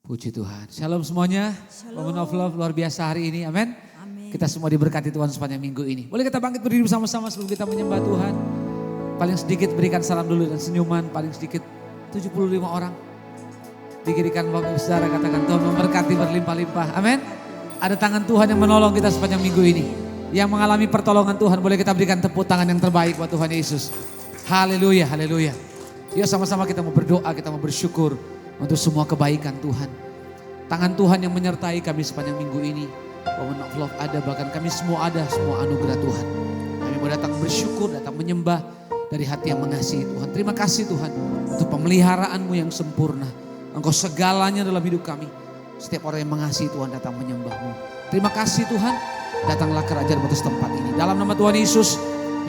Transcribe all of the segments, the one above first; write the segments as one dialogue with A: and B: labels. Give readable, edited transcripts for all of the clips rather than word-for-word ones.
A: Puji Tuhan. Shalom semuanya. Women of Love luar biasa hari ini. Amin. Kita semua diberkati Tuhan sepanjang minggu ini. Boleh kita bangkit berdiri bersama-sama sebelum kita menyembah Tuhan. Paling sedikit berikan salam dulu dan senyuman. Paling sedikit 75 orang. Dikirikan Bapak Saudara, katakan Tuhan memberkati berlimpah-limpah. Amin. Ada tangan Tuhan yang menolong kita sepanjang minggu ini. Yang mengalami pertolongan Tuhan, boleh kita berikan tepuk tangan yang terbaik buat Tuhan Yesus. Haleluya, haleluya. Yuk sama-sama kita mau berdoa, kita mau bersyukur untuk semua kebaikan Tuhan. Tangan Tuhan yang menyertai kami sepanjang minggu ini. Women of Love ada, bahkan kami semua ada, semua anugerah Tuhan. Kami mau datang bersyukur, datang menyembah dari hati yang mengasihi Tuhan. Terima kasih Tuhan untuk pemeliharaanmu yang sempurna. Engkau segalanya dalam hidup kami. Setiap orang yang mengasihi Tuhan datang menyembahmu. Terima kasih Tuhan, datanglah kerajaan atas tempat ini. Dalam nama Tuhan Yesus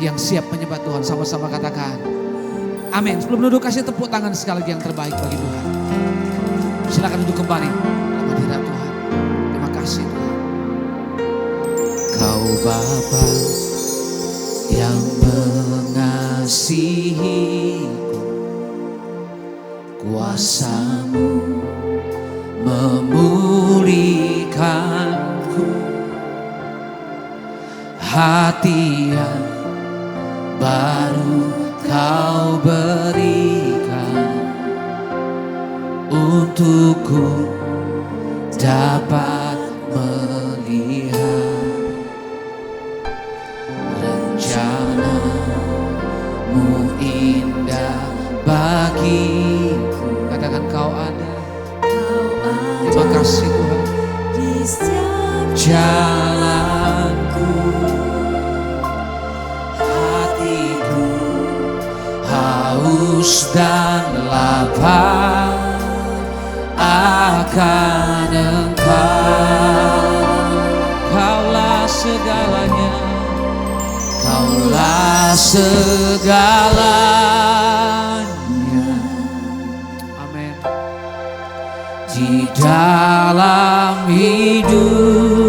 A: yang siap menyembah Tuhan, sama-sama katakan amin. Sebelum duduk kasih tepuk tangan sekali lagi yang terbaik bagi Tuhan. Silakan duduk kembali dalam hadirat Tuhan. Terima kasih Tuhan. Kau Bapa yang mengasihiku, kuasa-Mu memulihkanku, hati yang baru Kau berikan untukku dapat melihat rencana-Mu indah bagiku. Katakan Kau ada. Terima kasih Tuhan. Di setiap jalanku, hatiku haus dan lapar akan Engkau. Kaulah segalanya, Kaulah segalanya. Amin. Di dalam hidupku,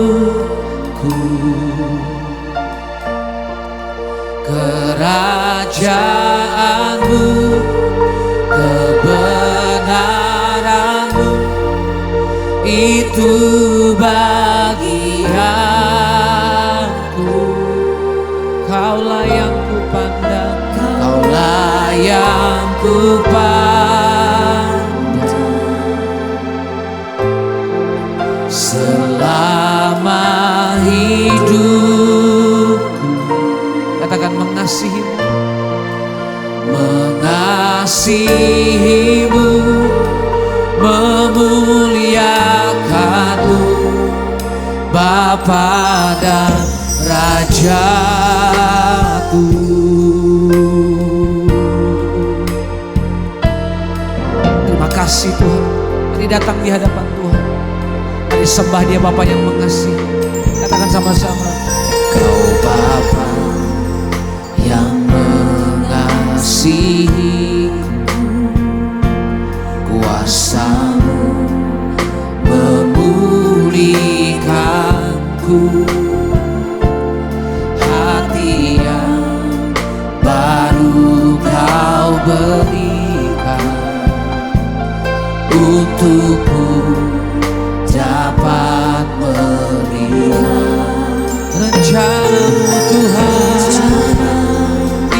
A: kerajaan-Mu, kebenaran-Mu, itu bagianku. Kaulah yang kupandang, Kaulah yang kupandang, selama hidupku. Katakan mengasihi-Mu, mengasihi-Mu, memuliakan-Mu, Bapa dan Rajaku. Terima kasih Tuhan. Mari datang di hadapan Tuhan. Mari sembah Dia Bapa yang mengasihi. Katakan sama-sama. Kau Bapa yang mengasihi, kuasa-Mu memulihkanku, hati yang baru Kau berikan untukku dapat melihat rencana-Mu Tuhan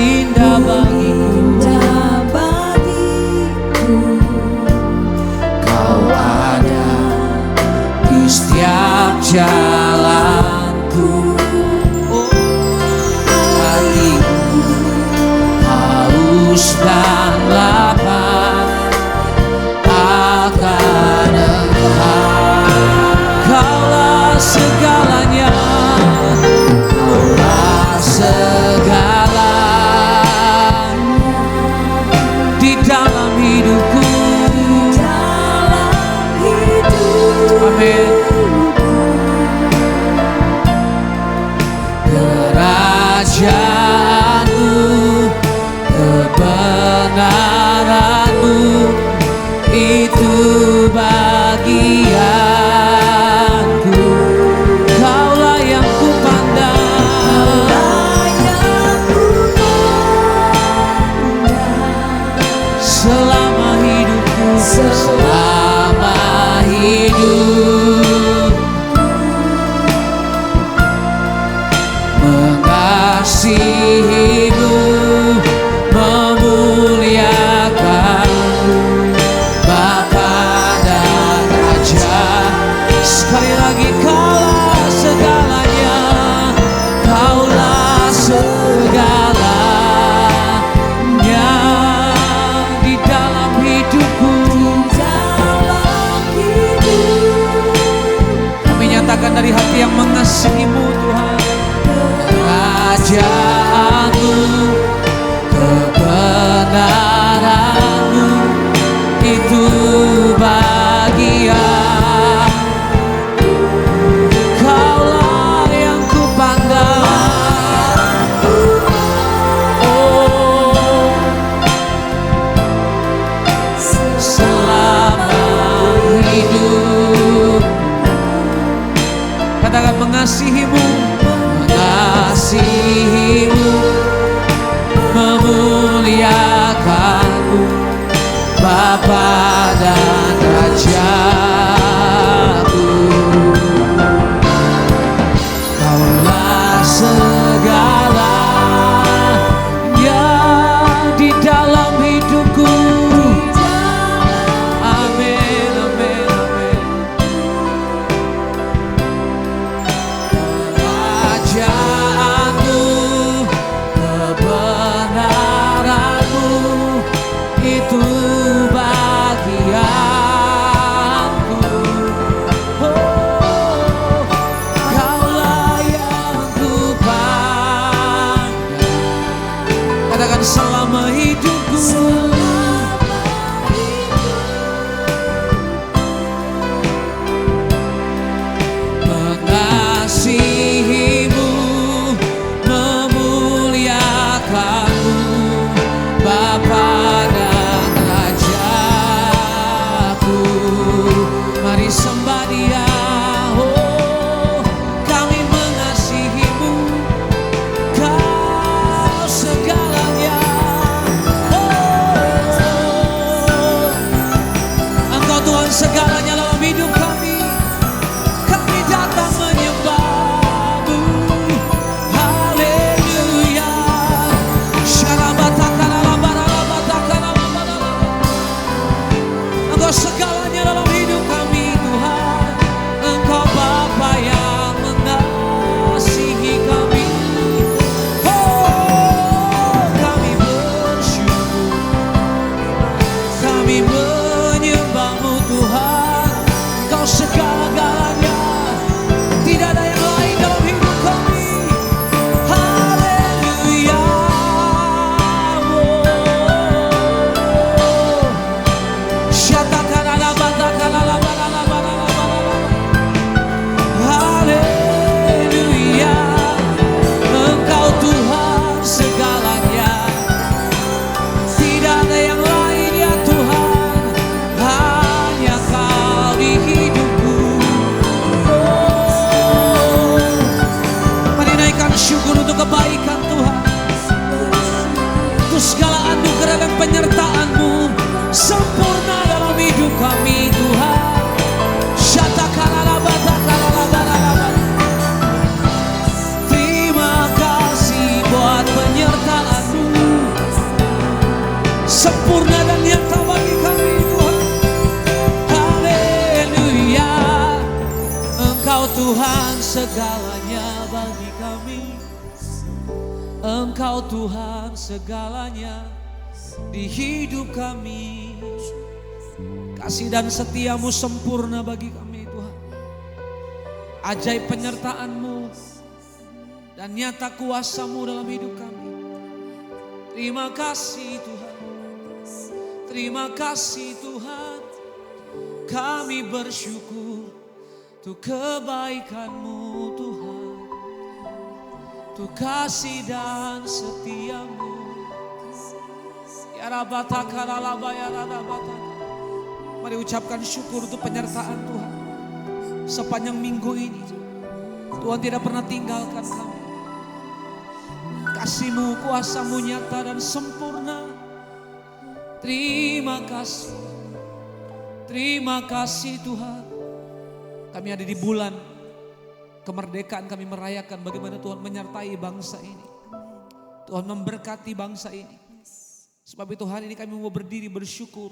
A: indah bagiku. Kau ada di setiap jalanku. Hatiku haus dan lapar akan Engkau. Kaulah segalanya, Kaulah segalanya di dalam hidupku. Amin. Kerajaan-Mu, kebenaran-Mu, itu bagianku. Kaulah yang kupandang, selama hidupku, selama hidupku. hidup, mengasihimu, memuliakanmu, Bapa dan Raja. Sekali lagi, Kaulah segalanya, Kaulah segalanya di dalam hidupku. Kami nyatakan dari hati yang mengasihimu Tuhan. Kerajaanmu, kebenaranmu, itu bagian. Kaulah yang kupandang. Oh, selama hidup. Katakan mengasihimu, mengasihimu, memuliakanmu, Bapa dan Rajaku. Kaulah segalanya di dalam hidupku. Amin, amin, amin. Kerajaanmu, kebenaranmu, itu bagianku. Oh, Kaulah yang kupandang. Katakan selama hidupku. Mengasihimu, memuliakanmu, Bapa dan Rajaku. Mari sembah Dia. Oh, kami mengasihimu, Kau segalanya. Oh, Engkau Tuhan segalanya dalam hidup kami. Kami datang menyembah-Mu. Haleluya. Engkau segalanya dalam hidup kami Tuhan. Engkau Bapa yang mengasihi kami. Oh, kami bersyukur, kami menyembah-Mu Tuhan. Engkau segala-galanya, tidak ada yang lain dalam hidup kami. Haleluya. Haleluya. Engkau Tuhan segalanya, tidak ada yang lain ya Tuhan. Hanya Kau di hidupku. Oh, mari naikkan syukur untuk kebaikan Tuhan, untuk segala anugerah dan penyertaan-Mu sempurna dalam hidup kami Tuhan. Terima kasih buat penyertaan-Mu sempurna dan nyata bagi kami Tuhan. Haleluya. Engkau Tuhan segalanya bagi kami. Engkau Tuhan segalanya di hidup kami. Kasih dan setia-Mu sempurna bagi kami Tuhan. Ajaib penyertaan-Mu dan nyata kuasa-Mu dalam hidup kami. Terima kasih Tuhan. Terima kasih Tuhan. Kami bersyukur untuk kebaikan-Mu Tuhan, untuk kasih dan setia-Mu. Ya Rabbaka lalabaya lalabata. Mari ucapkan syukur untuk penyertaan Tuhan. Sepanjang minggu ini Tuhan tidak pernah tinggalkan kami. Kasih-Mu, kuasa-Mu nyata dan sempurna. Terima kasih. Terima kasih Tuhan. Kami ada di bulan kemerdekaan, kami merayakan bagaimana Tuhan menyertai bangsa ini. Tuhan memberkati bangsa ini. Sebab itu hari ini kami mau berdiri bersyukur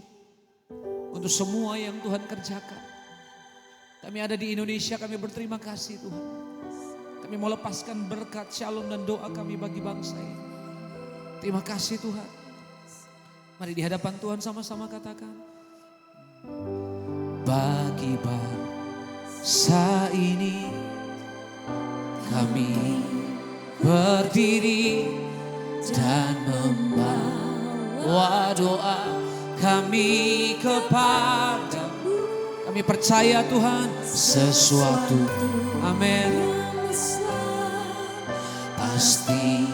A: untuk semua yang Tuhan kerjakan. Kami ada di Indonesia, kami berterima kasih Tuhan. Kami mau lepaskan berkat, shalom dan doa kami bagi bangsa ini. Terima kasih Tuhan. Mari di hadapan Tuhan sama-sama katakan. Bagi bangsa ini kami berdiri dan membawa doa kami kepadamu. Kami percaya Tuhan sesuatu, amin, pasti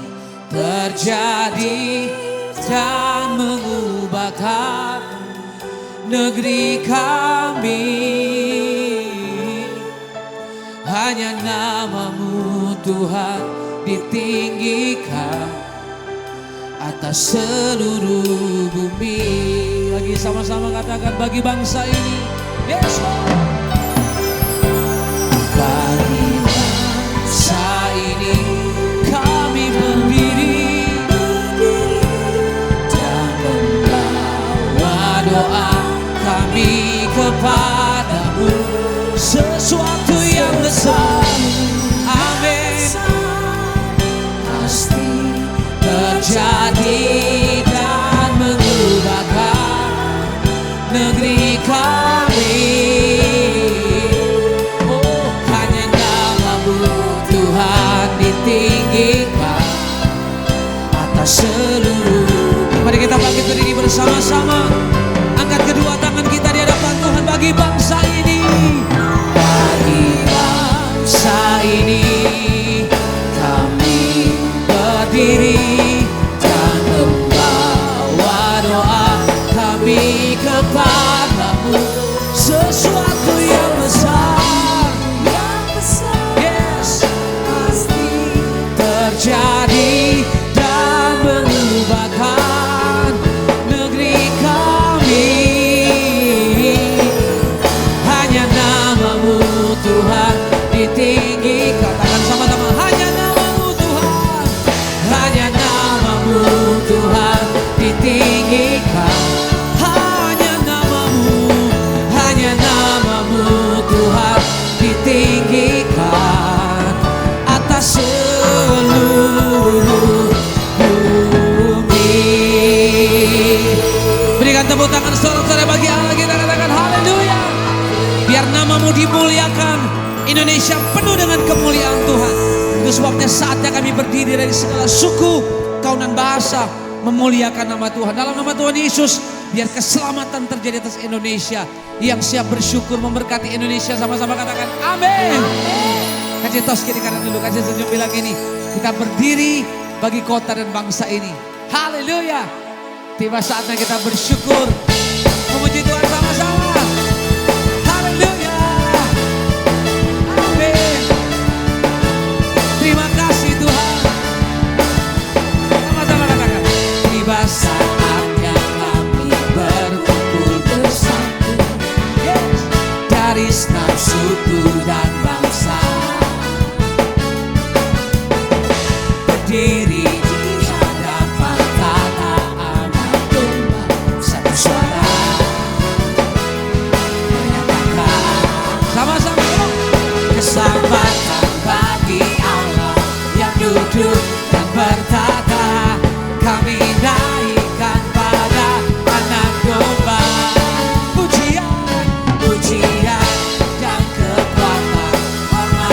A: terjadi dan mengubahkan negeri kami. Hanya nama-Mu Tuhan ditinggikan atas seluruh bumi. Lagi sama-sama katakan bagi bangsa ini. Yes. Bagi bangsa ini kami berdiri dan membawa doa kami kepadamu. Sesuatu yang besar, amin, pasti terjadi dan mengubahkan negeri kami. Oh, hanya nama-Mu Tuhan ditinggikan atas seluruh. Mari kita bangkit berdiri bersama-sama. Angkat kedua tangan kita di hadapan Tuhan bagi bangsa ini. Bagi bangsa ini kami berdiri dan membawa doa kami kepadamu. Sesuatu yang besar, yes, pasti terjadi dan mengubahkan negeri kami. Hanya nama-Mu Tuhan ditinggikan. Katakan sama-sama, hanya nama-Mu Tuhan, hanya nama-Mu Tuhan ditinggikan. Hanya nama-Mu Tuhan ditinggikan atas seluruh bumi. Berikan tepuk tangan saudara-saudara bagi Allah, kita katakan haleluya. Biar nama-Mu dimuliakan, Indonesia penuh dengan kemuliaan Tuhan. Itu sebabnya saatnya kami berdiri dari segala suku, kaum dan bahasa, memuliakan nama Tuhan. Dalam nama Tuhan Yesus, biar keselamatan terjadi atas Indonesia. Yang siap bersyukur memberkati Indonesia, sama-sama katakan amin. Kasih tos kiri kanan dulu, kasih senyum bilang ini. Kita berdiri bagi kota dan bangsa ini. Haleluya. Tiba saatnya kita bersyukur, memuji Tuhan sama-sama. Haleluya. Amin. Terima kasih Tuhan. Sama-sama katakan. Tiba saatnya kami berkumpul bersatu, yes, dari senam suku dan bangsa, berdiri di hadapan tata anak domba, satu suara menyatakan sama-sama kesempatan bagi Allah yang duduk dan bertata. Kami naikkan pada anak domba pujian, pujian dan kekuatan, hormat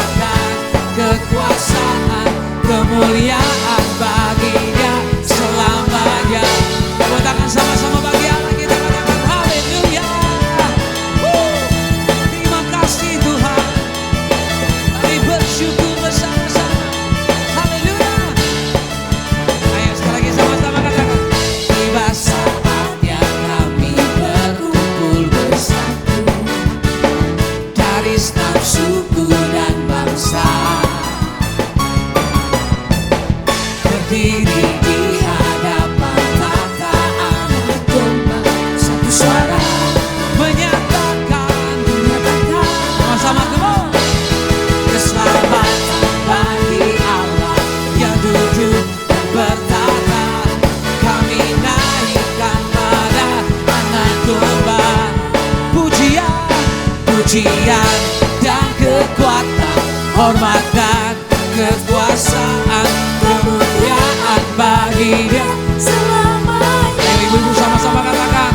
A: pujian dan kekuatan, hormat dan kekuasaan, kemuliaan bagi Dia selamanya. Ibu-ibu sama-sama katakan,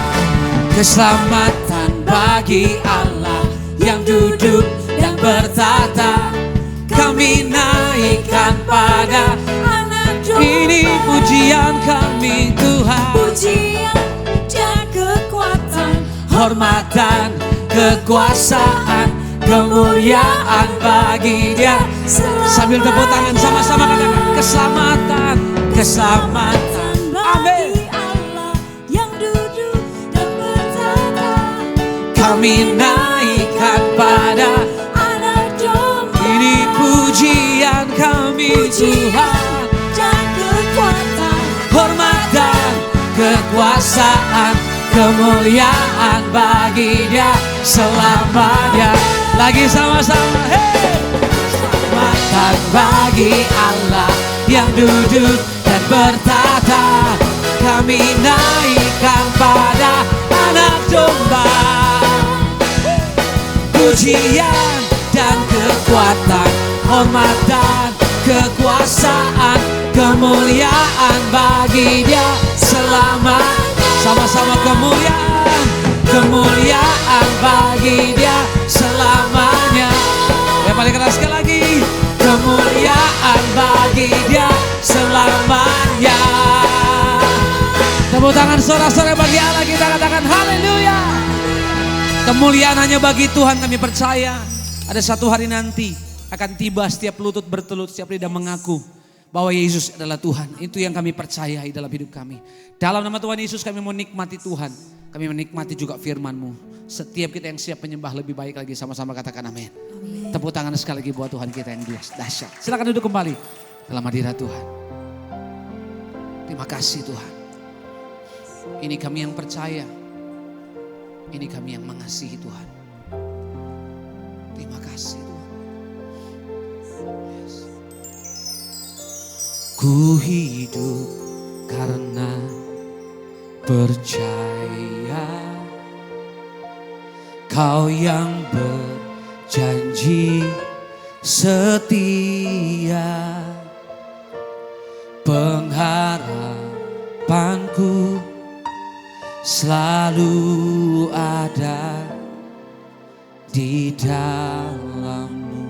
A: keselamatan bagi Allah yang duduk dan bertata. Kami naikkan pada anak domba. Ini pujian kami Tuhan. Pujian dan kekuatan, hormat dan kekuasaan, kemuliaan bagi Dia. Sambil tepuk tangan sama-sama katakan, keselamatan, keselamatan bagi Allah yang duduk dan bertata. Kami naikkan pada anak domba. Ini pujian kami Tuhan, dan kekuatan, hormat dan kekuasaan, kemuliaan bagi Dia selamanya. Lagi sama-sama, hey! Keselamatan bagi Allah yang duduk dan bertata. Kami naikkan pada anak domba. Pujian dan kekuatan, hormat dan kekuasaan, kemuliaan bagi Dia selamanya. Sama-sama kemuliaan, kemuliaan bagi Dia selamanya. Ya paling keras sekali lagi, kemuliaan bagi Dia selamanya. Tepuk tangan sorak-sorai bagi Allah, kita katakan haleluya. Kemuliaan hanya bagi Tuhan, kami percaya ada satu hari nanti akan tiba setiap lutut bertelut, setiap lidah mengaku bahwa Yesus adalah Tuhan. Itu yang kami percayai dalam hidup kami. Dalam nama Tuhan Yesus kami menikmati Tuhan. Kami menikmati juga firman-Mu. Setiap kita yang siap menyembah lebih baik lagi, sama-sama katakan amin. Tepuk tangan sekali lagi buat Tuhan kita yang dahsyat. Silakan duduk kembali dalam hadirat Tuhan. Terima kasih Tuhan. Ini kami yang percaya. Ini kami yang mengasihi Tuhan. Terima kasih Tuhan. Ku hidup karena percaya Kau yang berjanji setia. Pengharapanku selalu ada di dalam-Mu.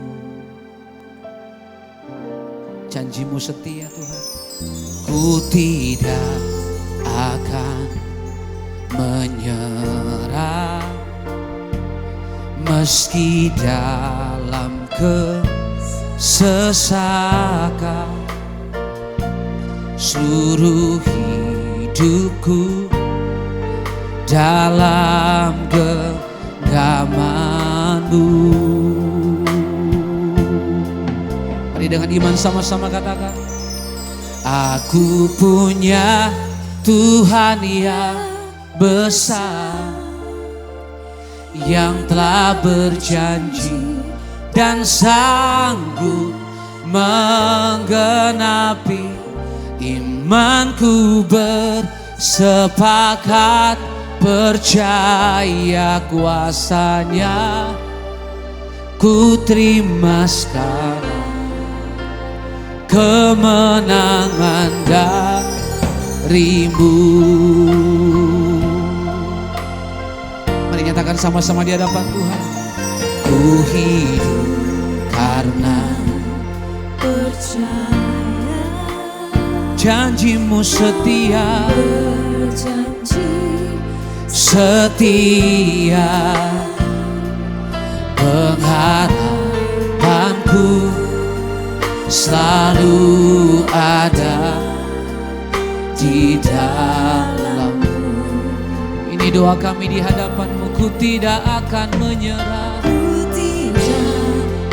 A: Janji-Mu setia Tuhan. Ku tidak akan menyerah meski dalam kesesakan. Seluruh hidupku dalam genggaman-Mu. Mari dengan iman sama-sama katakan, aku punya Tuhan yang besar, yang telah berjanji dan sanggup menggenapi. Imanku bersepakat percaya kuasa-Nya. Ku terima sekarang kemenangan dari-Mu. Mari nyatakan sama-sama di hadapan Tuhan. Ku hidup karena percaya. Janji-Mu setia. Berjanji setia. Pengharapanku selalu ada di dalam-Mu. Ini doa kami di hadapan-Mu. Ku tidak akan menyerah. Ku tidak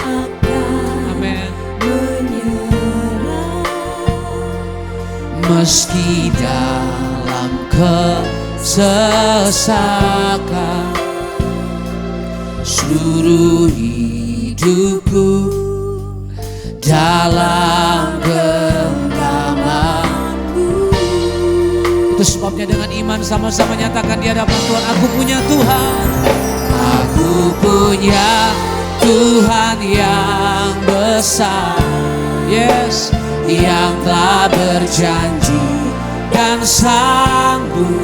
A: akan menyerah meski dalam kesesakan. Seluruh hidupku dalam genggaman-Mu. Itu sebabnya dengan iman sama-sama nyatakan di hadapan Tuhan, aku punya Tuhan. Aku punya Tuhan yang besar, yes, yang telah berjanji dan sanggup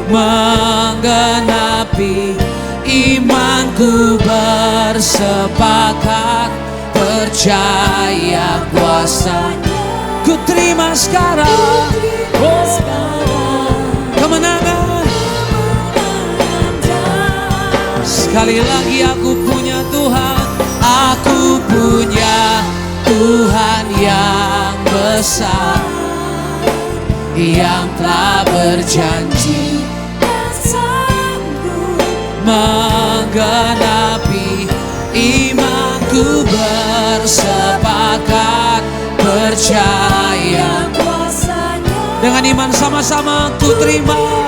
A: menggenapi. Imanku bersepakat, percaya kuasa-Nya. Ku terima sekarang, kemenangan. Sekali lagi aku punya Tuhan, aku punya Tuhan yang besar, yang telah berjanji menggenapi. Imanku bersepakat, percaya dengan iman sama-sama ku terima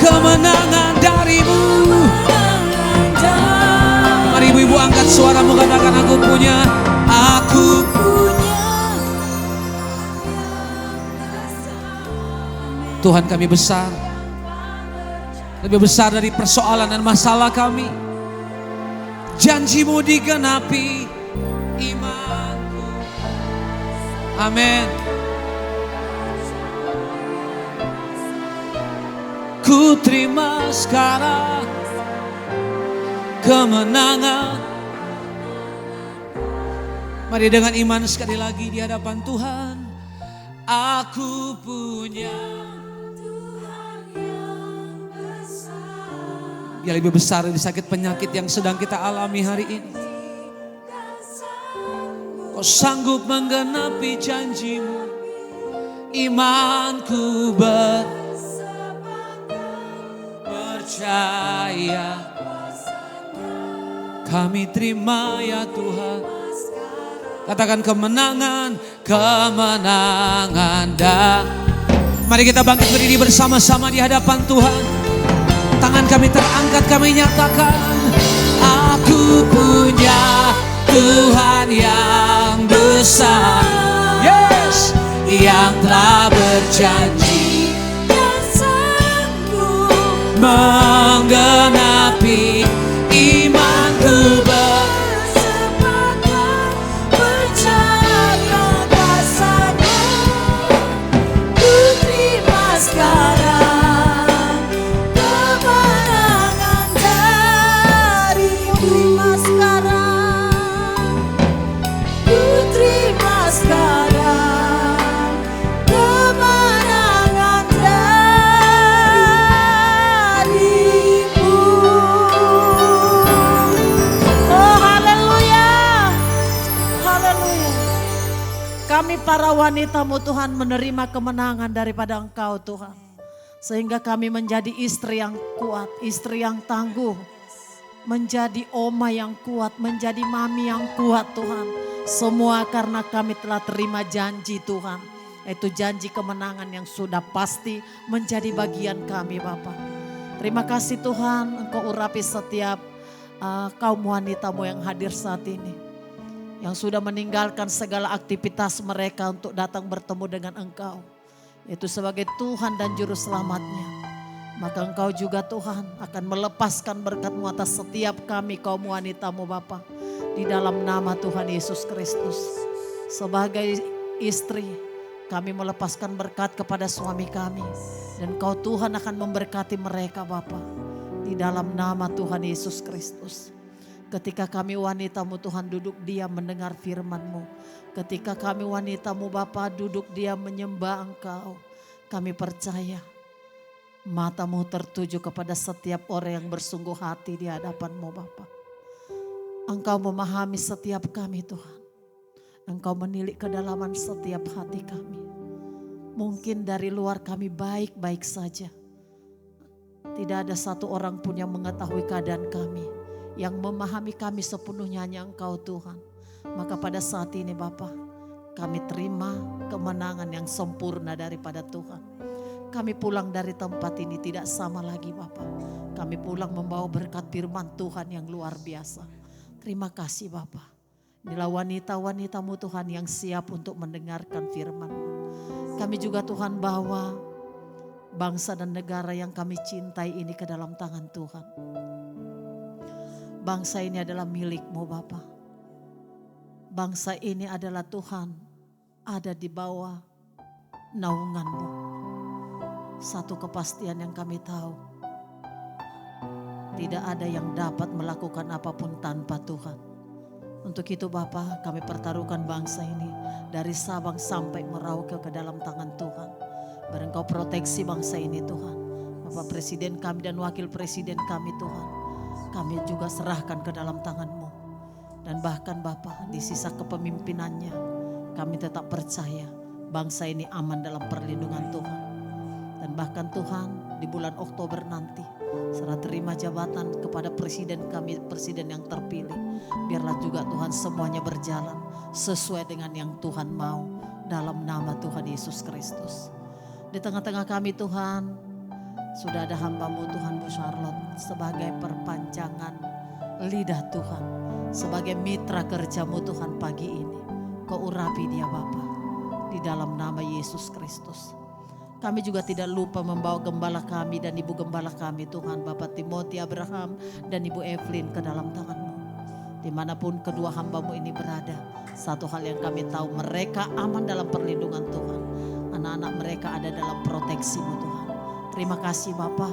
A: kemenangan darimu. Mari ibu-ibu angkat suaramu, katakan aku punya Tuhan kami besar, lebih besar dari persoalan dan masalah kami. Janjimu digenapi, imanku. Amin. Ku terima sekarang kemenangan. Mari dengan iman sekali lagi di hadapan Tuhan. Aku punya Tuhan yang besar. Dia lebih besar dari sakit penyakit yang sedang kita alami hari ini. Kau sanggup menggenapi janjimu. Imanku percaya. Kami terima ya Tuhan. Katakan kemenangan, kemenangan Mari kita bangkit berdiri bersama-sama di hadapan Tuhan. Tangan kami terangkat, kami nyatakan, aku punya Tuhan yang besar, yes, yang telah berjanji dan sanggup menggenapi. Imanku bersepakat, percaya kuasa-Nya. Ku terima sekarang kemenangan darimu. Terima sekarang, ku terima sekarang kemenangan darimu. Oh haleluya, haleluya. Kami para wanita-Mu Tuhan menerima kemenangan daripada Engkau Tuhan. Sehingga kami menjadi istri yang kuat, istri yang tangguh. Menjadi oma yang kuat, menjadi mami yang kuat Tuhan. Semua karena kami telah terima janji Tuhan. Itu janji kemenangan yang sudah pasti menjadi bagian kami Bapa. Terima kasih Tuhan, Engkau urapi setiap kaum wanita-Mu yang hadir saat ini. Yang sudah meninggalkan segala aktivitas mereka untuk datang bertemu dengan Engkau. Itu sebagai Tuhan dan Juru Selamatnya. Maka Engkau juga Tuhan akan melepaskan berkat-Mu atas setiap kami kaum wanita-Mu Bapa. Di dalam nama Tuhan Yesus Kristus. Sebagai istri kami melepaskan berkat kepada suami kami. Dan Kau Tuhan akan memberkati mereka Bapa. Di dalam nama Tuhan Yesus Kristus. Ketika kami wanita-Mu Tuhan duduk diam mendengar firman-Mu. Ketika kami wanita-Mu Bapa duduk diam menyembah Engkau. Kami percaya mata-Mu tertuju kepada setiap orang yang bersungguh hati di hadapan-Mu Bapa. Engkau memahami setiap kami Tuhan. Engkau menilik kedalaman setiap hati kami. Mungkin dari luar kami baik-baik saja. Tidak ada satu orang pun yang mengetahui keadaan kami. Yang memahami kami sepenuhnya hanya Engkau Tuhan. Maka pada saat ini Bapa, kami terima kemenangan yang sempurna daripada Tuhan. Kami pulang dari tempat ini tidak sama lagi Bapa. Kami pulang membawa berkat firman Tuhan yang luar biasa. Terima kasih Bapa. Inilah wanita-wanita-Mu Tuhan yang siap untuk mendengarkan firman-Mu. Kami juga Tuhan bawa bangsa dan negara yang kami cintai ini ke dalam tangan Tuhan.
B: Bangsa ini adalah milik-Mu Bapa. Bangsa ini adalah Tuhan, ada di bawah naungan-Mu. Satu kepastian yang kami tahu, tidak ada yang dapat melakukan apapun tanpa Tuhan. Untuk itu Bapa, kami pertaruhkan bangsa ini dari Sabang sampai Merauke ke dalam tangan Tuhan. Barang Kau proteksi bangsa ini Tuhan. Bapak Presiden kami dan Wakil Presiden kami Tuhan, kami juga serahkan ke dalam tangan-Mu. Dan bahkan Bapa, di sisa kepemimpinannya, kami tetap percaya bangsa ini aman dalam perlindungan Tuhan. Dan bahkan Tuhan, di bulan Oktober nanti, serah terima jabatan kepada presiden kami, presiden yang terpilih. Biarlah juga Tuhan semuanya berjalan sesuai dengan yang Tuhan mau, dalam nama Tuhan Yesus Kristus. Di tengah-tengah kami Tuhan, sudah ada hamba-Mu Tuhan Bu Charlotte sebagai perpanjangan lidah Tuhan, sebagai mitra kerja-Mu Tuhan pagi ini. Kau urapi dia Bapa, di dalam nama Yesus Kristus. Kami juga tidak lupa membawa gembala kami dan ibu gembala kami Tuhan, Bapak Timothy Abraham dan Ibu Evelyn ke dalam tangan-Mu. Dimanapun kedua hamba-Mu ini berada, satu hal yang kami tahu, mereka aman dalam perlindungan Tuhan. Anak-anak mereka ada dalam proteksi-Mu Tuhan. Terima kasih Bapa,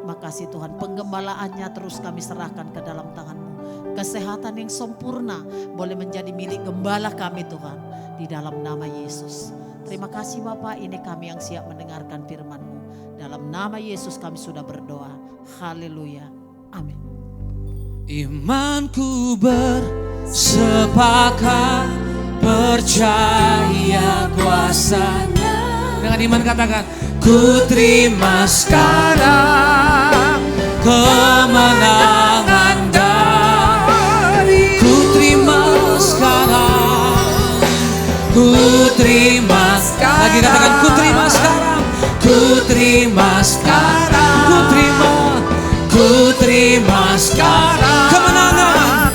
B: terima kasih Tuhan. Penggembalaannya terus kami serahkan ke dalam tangan-Mu. Kesehatan yang sempurna boleh menjadi milik gembala kami Tuhan, di dalam nama Yesus. Terima kasih Bapak, ini kami yang siap mendengarkan firman-Mu. Dalam nama Yesus kami sudah berdoa. Haleluya. Amin.
A: Imanku bersepakat, percaya kuasa-Nya. Dengan iman katakan, ku terima sekarang kemenangan dari, ku terima sekarang, ku terima sekarang. Lagi katakan, ku terima sekarang, ku terima sekarang, ku terima sekarang kemenangan,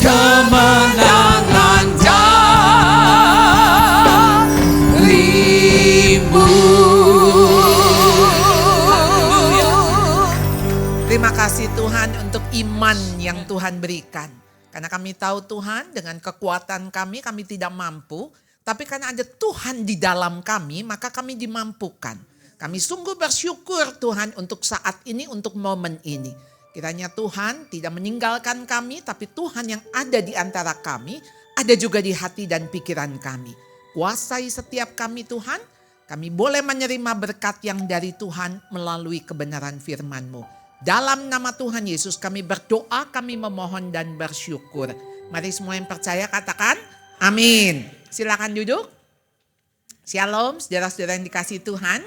A: kemenangan darimu.
C: Terima kasih Tuhan untuk iman yang Tuhan berikan. Karena kami tahu Tuhan, dengan kekuatan kami tidak mampu. Tapi karena ada Tuhan di dalam kami, maka kami dimampukan. Kami sungguh bersyukur Tuhan untuk saat ini, untuk momen ini. Kiranya Tuhan tidak meninggalkan kami, tapi Tuhan yang ada di antara kami, ada juga di hati dan pikiran kami. Kuasai setiap kami Tuhan, kami boleh menerima berkat yang dari Tuhan melalui kebenaran firman-Mu. Dalam nama Tuhan Yesus kami berdoa, kami memohon dan bersyukur. Mari semua yang percaya katakan amin. Silakan duduk. Shalom saudara-saudara yang dikasihi Tuhan.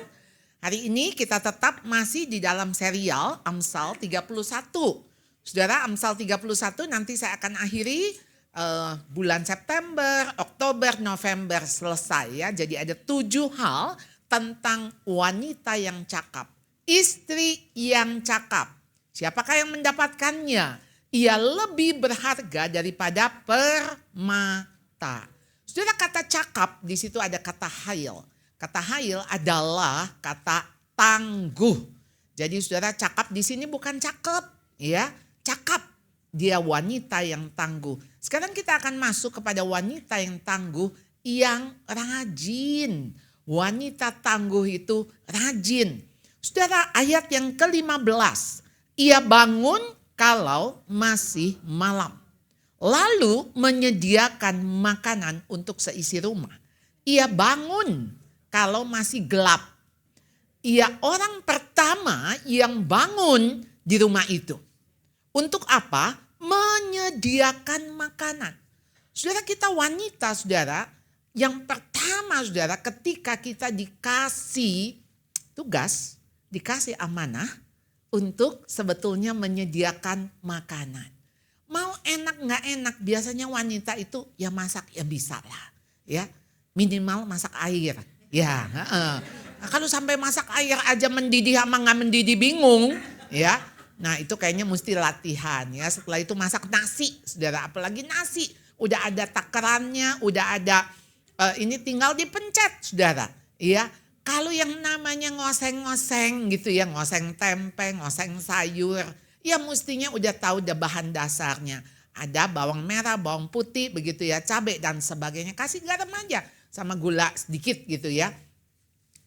C: Hari ini kita tetap masih di dalam serial Amsal 31. Saudara, Amsal 31 nanti saya akan akhiri bulan September, Oktober, November selesai ya. Jadi ada 7 hal tentang wanita yang cakap. Istri yang cakap. Siapakah yang mendapatkannya? Ia lebih berharga daripada permata. Saudara, kata cakap di situ ada kata hail. Kata hail adalah kata tangguh. Jadi saudara, cakap di sini bukan cakep, ya. Cakap, dia wanita yang tangguh. Sekarang kita akan masuk kepada wanita yang tangguh yang rajin. Wanita tangguh itu rajin. Saudara, ayat yang ke-15. Ia bangun kalau masih malam. Lalu menyediakan makanan untuk seisi rumah. Ia bangun kalau masih gelap. Ia orang pertama yang bangun di rumah itu. Untuk apa? Menyediakan makanan. Saudara, kita wanita saudara. Yang pertama saudara, ketika kita dikasih tugas, dikasih amanah untuk sebetulnya menyediakan makanan. Mau enak gak enak, biasanya wanita itu ya masak ya bisa lah. Ya, minimal masak air. Ya, kalau sampai masak air aja mendidih sama gak mendidih bingung. Ya, nah itu kayaknya mesti latihan ya. Setelah itu masak nasi, saudara, apalagi nasi. Udah ada takarannya, udah ada, ini tinggal dipencet saudara. Ya, kalau yang namanya ngoseng-ngoseng gitu ya, ngoseng tempe, ngoseng sayur. Ya mestinya udah tahu udah bahan dasarnya. Ada bawang merah, bawang putih begitu ya, cabai dan sebagainya. Kasih garam aja sama gula sedikit gitu ya.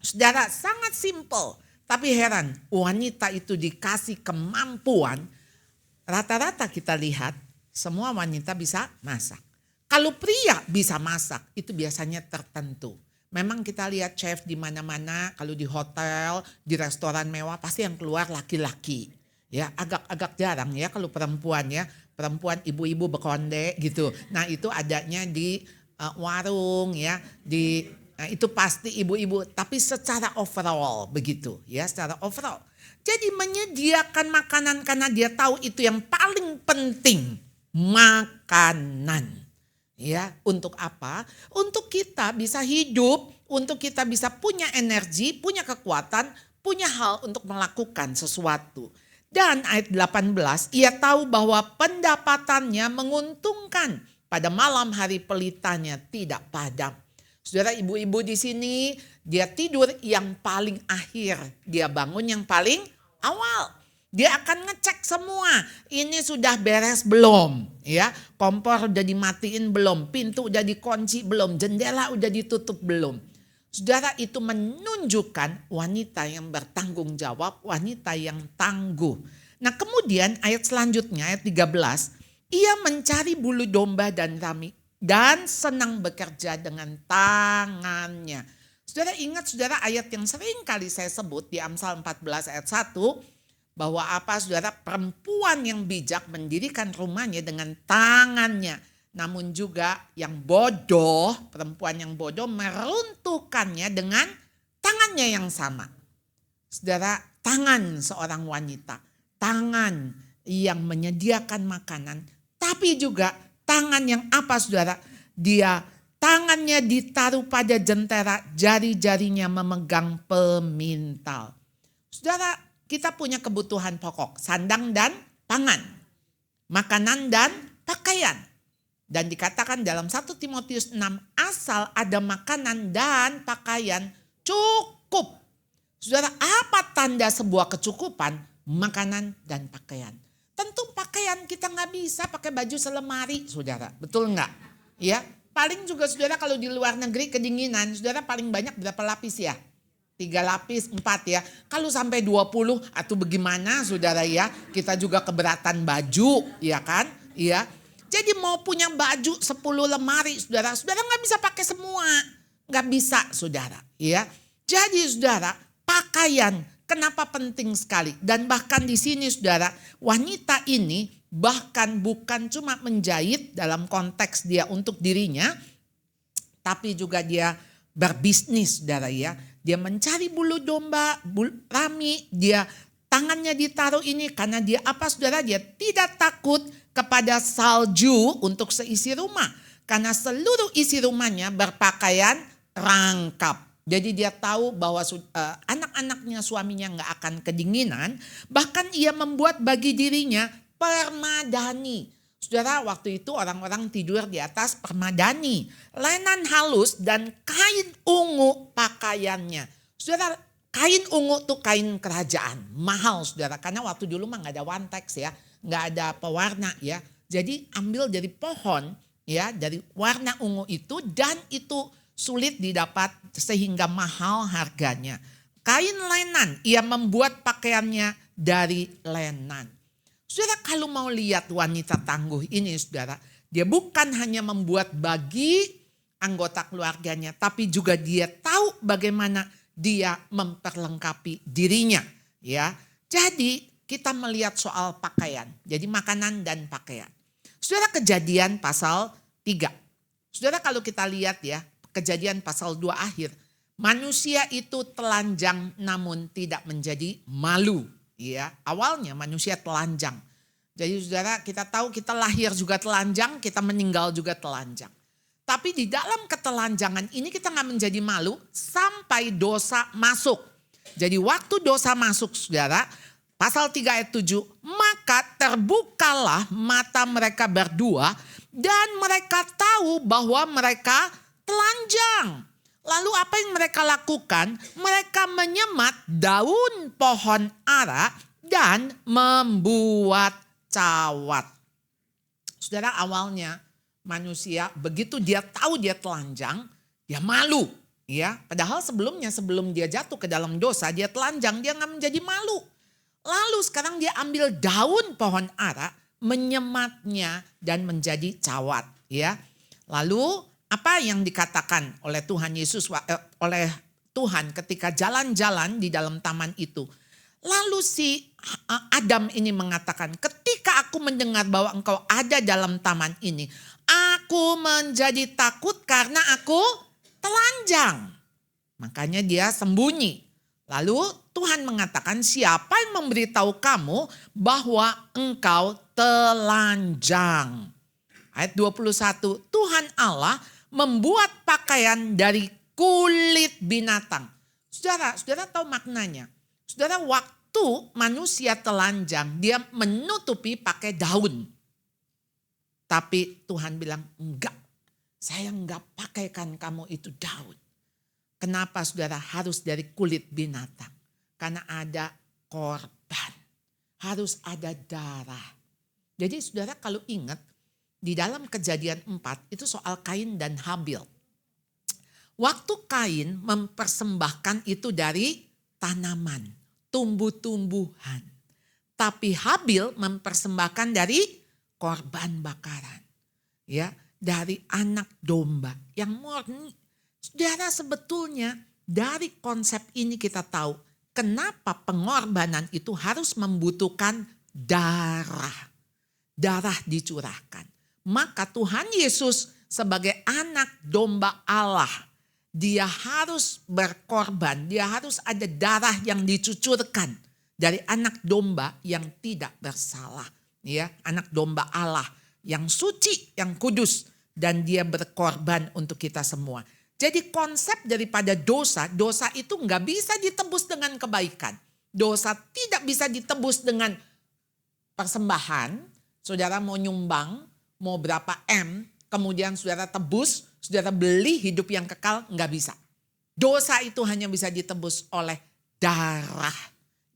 C: Saudara, sangat simple. Tapi heran, wanita itu dikasih kemampuan. Rata-rata kita lihat semua wanita bisa masak. Kalau pria bisa masak, itu biasanya tertentu. Memang kita lihat chef di mana-mana, kalau di hotel, di restoran mewah pasti yang keluar laki-laki. Ya, agak-agak jarang ya kalau perempuan ya. Perempuan ibu-ibu bekonde gitu. Nah, itu adanya di warung ya, itu pasti ibu-ibu, tapi secara overall begitu ya, secara overall. Jadi menyediakan makanan karena dia tahu itu yang paling penting, makanan. Ya, untuk apa? Untuk kita bisa hidup, untuk kita bisa punya energi, punya kekuatan, punya hal untuk melakukan sesuatu. Dan ayat 18, ia tahu bahwa pendapatannya menguntungkan, pada malam hari pelitanya tidak padam. Saudara, ibu-ibu di sini, dia tidur yang paling akhir, dia bangun yang paling awal. Dia akan ngecek semua, ini sudah beres belum, ya, kompor udah dimatiin belum, pintu udah dikunci belum, jendela udah ditutup belum. Saudara, itu menunjukkan wanita yang bertanggung jawab, wanita yang tangguh. Nah, kemudian ayat selanjutnya, ayat 13, ia mencari bulu domba dan rami dan senang bekerja dengan tangannya. Saudara, ingat saudara ayat yang sering kali saya sebut di Amsal 14 ayat 1, bahwa apa saudara, perempuan yang bijak mendirikan rumahnya dengan tangannya. Namun juga yang bodoh, perempuan yang bodoh meruntuhkannya dengan tangannya yang sama. Saudara, tangan seorang wanita, tangan yang menyediakan makanan, tapi juga tangan yang apa saudara, dia tangannya ditaruh pada jentera, jari-jarinya memegang pemintal. Saudara, kita punya kebutuhan pokok, sandang dan pangan, makanan dan pakaian. Dan dikatakan dalam 1 Timotius 6, asal ada makanan dan pakaian cukup. Saudara, apa tanda sebuah kecukupan? Makanan dan pakaian. Tentu pakaian kita nggak bisa pakai baju selemari, saudara. Betul nggak? Ya, paling juga saudara kalau di luar negeri kedinginan, saudara paling banyak berapa lapis ya? 3 lapis, 4 ya. Kalau sampai 20 atau bagaimana saudara ya, kita juga keberatan baju, ya kan? Ya. Jadi mau punya baju 10 lemari saudara, saudara nggak bisa pakai semua. Nggak bisa saudara. Ya. Jadi saudara, pakaian kenapa penting sekali. Dan bahkan di sini saudara, wanita ini bahkan bukan cuma menjahit dalam konteks dia untuk dirinya, tapi juga dia berbisnis saudara ya. Dia mencari bulu domba, rami, dia tangannya ditaruh ini karena dia apa saudara, dia tidak takut kepada salju untuk seisi rumah. Karena seluruh isi rumahnya berpakaian rangkap. Jadi dia tahu bahwa anak-anaknya suaminya gak akan kedinginan. Bahkan ia membuat bagi dirinya permadani. Saudara, waktu itu orang-orang tidur di atas permadani. Lenan halus dan kain ungu pakaiannya. Saudara, kain ungu tuh kain kerajaan. Mahal saudara, karena waktu dulu mah gak ada Wantex ya. Nggak ada pewarna ya. Jadi ambil dari pohon ya, dari warna ungu itu, dan itu sulit didapat sehingga mahal harganya. Kain lenan, ia membuat pakaiannya dari lenan. Saudara, kalau mau lihat wanita tangguh ini saudara, dia bukan hanya membuat bagi anggota keluarganya, tapi juga dia tahu bagaimana dia memperlengkapi dirinya ya. Jadi kita melihat soal pakaian. Jadi makanan dan pakaian. Saudara, Kejadian pasal 3. Saudara, kalau kita lihat ya, Kejadian pasal 2 akhir. Manusia itu telanjang namun tidak menjadi malu. Ya, awalnya manusia telanjang. Jadi saudara, kita tahu kita lahir juga telanjang, kita meninggal juga telanjang. Tapi di dalam ketelanjangan ini kita gak menjadi malu sampai dosa masuk. Jadi waktu dosa masuk saudara, pasal 3 ayat 7, maka terbukalah mata mereka berdua dan mereka tahu bahwa mereka telanjang. Lalu apa yang mereka lakukan? Mereka menyemat daun pohon ara dan membuat cawat. Saudara, awalnya manusia begitu dia tahu dia telanjang, dia malu. Ya, padahal sebelum dia jatuh ke dalam dosa, dia telanjang, dia nggak menjadi malu. Lalu sekarang dia ambil daun pohon ara, menyematnya dan menjadi cawat. Ya, lalu apa yang dikatakan oleh Tuhan Yesus, oleh Tuhan ketika jalan-jalan di dalam taman itu? Lalu si Adam ini mengatakan, ketika aku mendengar bahwa engkau ada dalam taman ini, aku menjadi takut karena aku telanjang. Makanya dia sembunyi. Lalu Tuhan mengatakan, siapa yang memberitahu kamu bahwa engkau telanjang? Ayat 21, Tuhan Allah membuat pakaian dari kulit binatang. Saudara tahu maknanya. Saudara, waktu manusia telanjang, dia menutupi pakai daun. Tapi Tuhan bilang, enggak. Saya enggak pakaikan kamu itu daun. Kenapa saudara harus dari kulit binatang? Karena ada korban. Harus ada darah. Jadi saudara kalau ingat, di dalam Kejadian 4 itu soal Kain dan Habil. Waktu Kain mempersembahkan itu dari tanaman, tumbuh-tumbuhan. Tapi Habil mempersembahkan dari korban bakaran. Ya, dari anak domba yang murni. Saudara, sebetulnya dari konsep ini kita tahu kenapa pengorbanan itu harus membutuhkan darah. Darah dicurahkan. Maka Tuhan Yesus sebagai anak domba Allah, dia harus berkorban, dia harus ada darah yang dicucurkan dari anak domba yang tidak bersalah. Ya, anak domba Allah yang suci, yang kudus, dan dia berkorban untuk kita semua. Jadi konsep daripada dosa itu nggak bisa ditebus dengan kebaikan. Dosa tidak bisa ditebus dengan persembahan. Saudara mau nyumbang, mau berapa M, kemudian saudara tebus, saudara beli hidup yang kekal, nggak bisa. Dosa itu hanya bisa ditebus oleh darah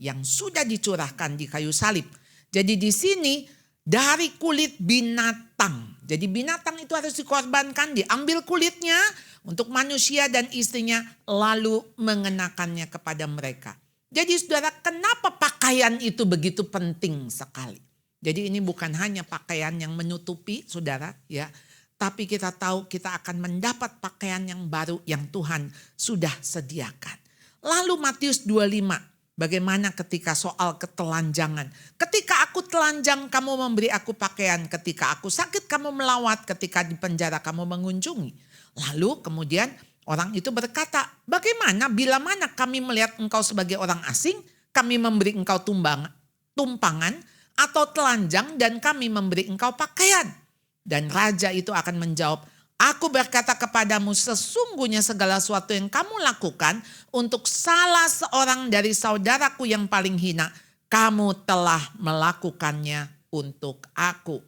C: yang sudah dicurahkan di kayu salib. Jadi di sini dari kulit binatang. Jadi binatang itu harus dikorbankan, diambil kulitnya untuk manusia dan istrinya, lalu mengenakannya kepada mereka. Jadi saudara, kenapa pakaian itu begitu penting sekali? Jadi ini bukan hanya pakaian yang menutupi saudara, ya, tapi kita tahu kita akan mendapat pakaian yang baru yang Tuhan sudah sediakan. Lalu Matius 25, bagaimana ketika soal ketelanjangan. Ketika aku telanjang kamu memberi aku pakaian, ketika aku sakit kamu melawat, ketika di penjara kamu mengunjungi. Lalu kemudian orang itu berkata, bagaimana bila mana kami melihat engkau sebagai orang asing, kami memberi engkau tumpangan, atau telanjang dan kami memberi engkau pakaian. Dan raja itu akan menjawab, aku berkata kepadamu sesungguhnya segala sesuatu yang kamu lakukan untuk salah seorang dari saudaraku yang paling hina, kamu telah melakukannya untuk aku.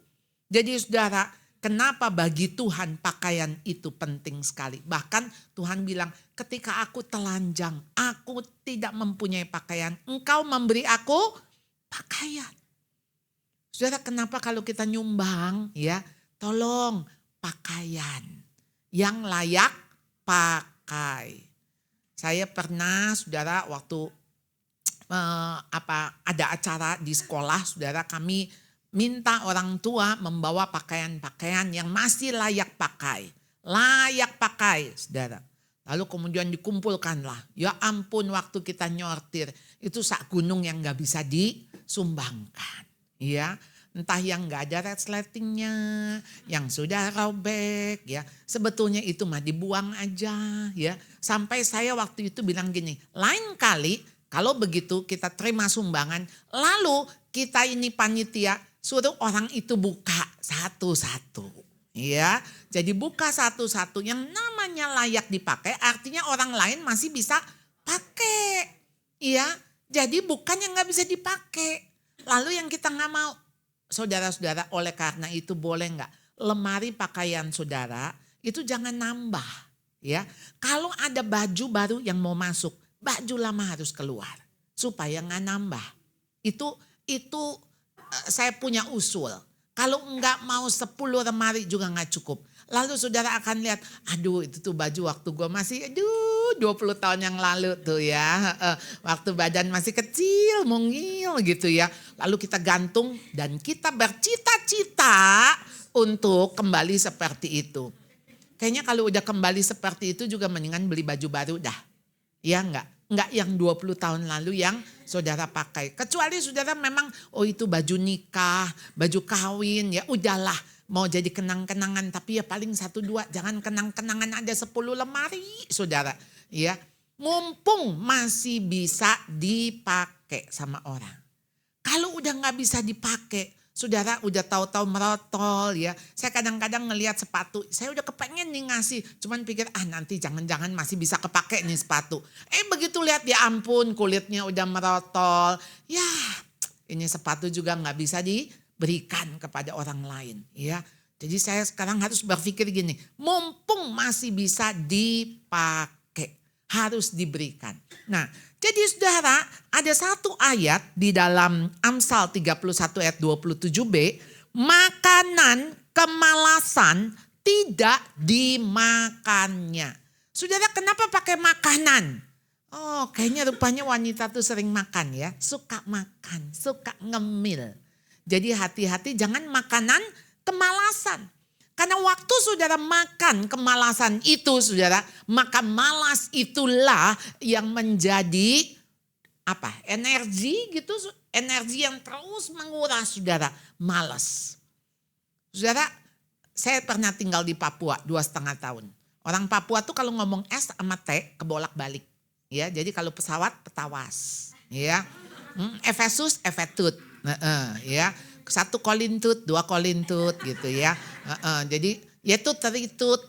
C: Jadi saudara, kenapa bagi Tuhan pakaian itu penting sekali. Bahkan Tuhan bilang, ketika aku telanjang, aku tidak mempunyai pakaian, engkau memberi aku pakaian. Saudara, kenapa kalau kita nyumbang, ya, tolong pakaian yang layak pakai. Saya pernah, saudara, waktu ada acara di sekolah, saudara, kami minta orang tua membawa pakaian-pakaian yang masih layak pakai. Layak pakai, saudara. Lalu kemudian dikumpulkanlah. Ya ampun, waktu kita nyortir, itu sak gunung yang gak bisa disumbangkan. Ya, entah yang gak ada resletingnya, yang sudah robek, ya. Sebetulnya itu mah dibuang aja, ya. Sampai saya waktu itu bilang gini, lain kali kalau begitu kita terima sumbangan, lalu kita ini panitia suruh orang itu buka satu-satu, ya. Jadi buka satu-satu yang namanya layak dipakai, artinya orang lain masih bisa pakai, ya. Jadi bukan yang gak bisa dipakai. Lalu yang kita gak mau, saudara-saudara, oleh karena itu boleh gak lemari pakaian saudara itu jangan nambah, ya. Kalau ada baju baru yang mau masuk, baju lama harus keluar supaya gak nambah, Itu saya punya usul. Kalau enggak mau 10 lemari juga enggak cukup. Lalu saudara akan lihat, aduh itu tuh baju waktu gue masih 20 tahun yang lalu tuh ya. Waktu badan masih kecil, mungil gitu ya. Lalu kita gantung dan kita bercita-cita untuk kembali seperti itu. Kayaknya kalau udah kembali seperti itu juga mendingan beli baju baru dah. Ya enggak? Enggak yang 20 tahun lalu yang saudara pakai. Kecuali saudara memang itu baju nikah, baju kawin ya udahlah. Mau jadi kenang-kenangan tapi ya paling 1-2. Jangan kenang-kenangan ada 10 lemari saudara. Ya, mumpung masih bisa dipakai sama orang. Kalau udah gak bisa dipakai, saudara udah tahu-tahu merotol ya. Saya kadang-kadang ngelihat sepatu, saya udah kepengen nih ngasih. Cuman pikir nanti jangan-jangan masih bisa kepake nih sepatu. Begitu lihat ya ampun kulitnya udah merotol. Ya ini sepatu juga gak bisa diberikan kepada orang lain ya. Jadi saya sekarang harus berpikir gini, mumpung masih bisa dipakai, harus diberikan. Nah, jadi saudara ada satu ayat di dalam Amsal 31 ayat 27b, makanan kemalasan tidak dimakannya. Saudara kenapa pakai makanan? Kayaknya rupanya wanita tuh sering makan ya, suka makan, suka ngemil. Jadi hati-hati jangan makanan kemalasan. Karena waktu saudara makan kemalasan itu saudara, maka malas itulah yang menjadi energi gitu, energi yang terus menguras saudara, malas. Saudara, saya pernah tinggal di Papua 2,5 tahun. Orang Papua tuh kalau ngomong S sama T kebolak-balik. Ya, jadi kalau pesawat petawas, ya. Efesus, efetut. Ya. 1 Kolintut, 2 Kolintut gitu ya. Jadi yetut teritut,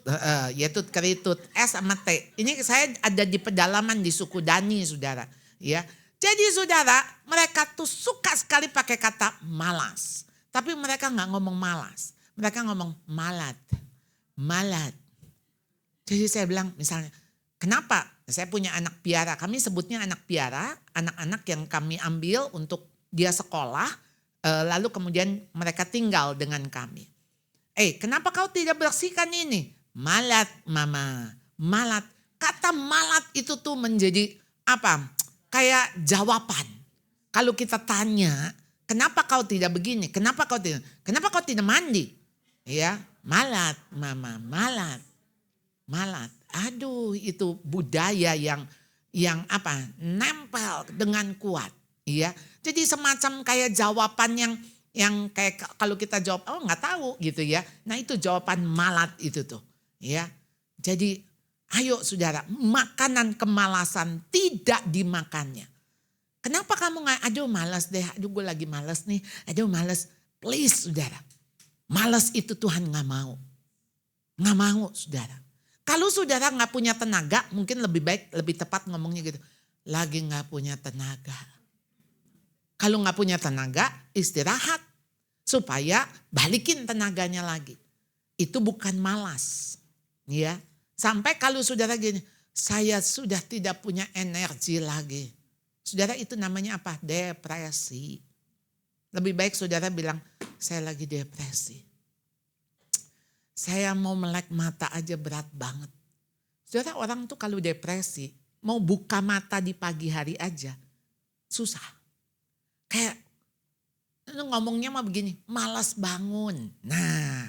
C: yetut keritut, S sama T. Ini saya ada di pedalaman di suku Dani saudara. Ya. Jadi saudara mereka tuh suka sekali pakai kata malas. Tapi mereka gak ngomong malas. Mereka ngomong malat. Malat. Jadi saya bilang misalnya kenapa? Saya punya anak piara. Kami sebutnya anak piara. Anak-anak yang kami ambil untuk dia sekolah. Lalu kemudian mereka tinggal dengan kami. Kenapa kau tidak bersihkan ini? Malat mama, malat. Kata malat itu tuh menjadi kayak jawaban. Kalau kita tanya, kenapa kau tidak begini? Kenapa kau tidak mandi? Ya, malat mama, malat. Malat. Aduh, itu budaya yang nempel dengan kuat. Iya, jadi semacam kayak jawaban yang kayak kalau kita jawab nggak tahu gitu ya. Nah itu jawaban malat itu tuh, ya. Jadi ayo saudara, makanan kemalasan tidak dimakannya. Kenapa kamu nggak? Aduh malas deh, aduh gue lagi malas nih, aduh malas. Please saudara, malas itu Tuhan nggak mau saudara. Kalau saudara nggak punya tenaga, mungkin lebih tepat ngomongnya gitu. Lagi nggak punya tenaga. Kalau nggak punya tenaga, istirahat. Supaya balikin tenaganya lagi. Itu bukan malas. Ya. Sampai kalau saudara gini, saya sudah tidak punya energi lagi. Saudara itu namanya apa? Depresi. Lebih baik saudara bilang, saya lagi depresi. Saya mau melek mata aja berat banget. Saudara orang tuh kalau depresi, mau buka mata di pagi hari aja, susah. Kayak ngomongnya mah begini, malas bangun. Nah,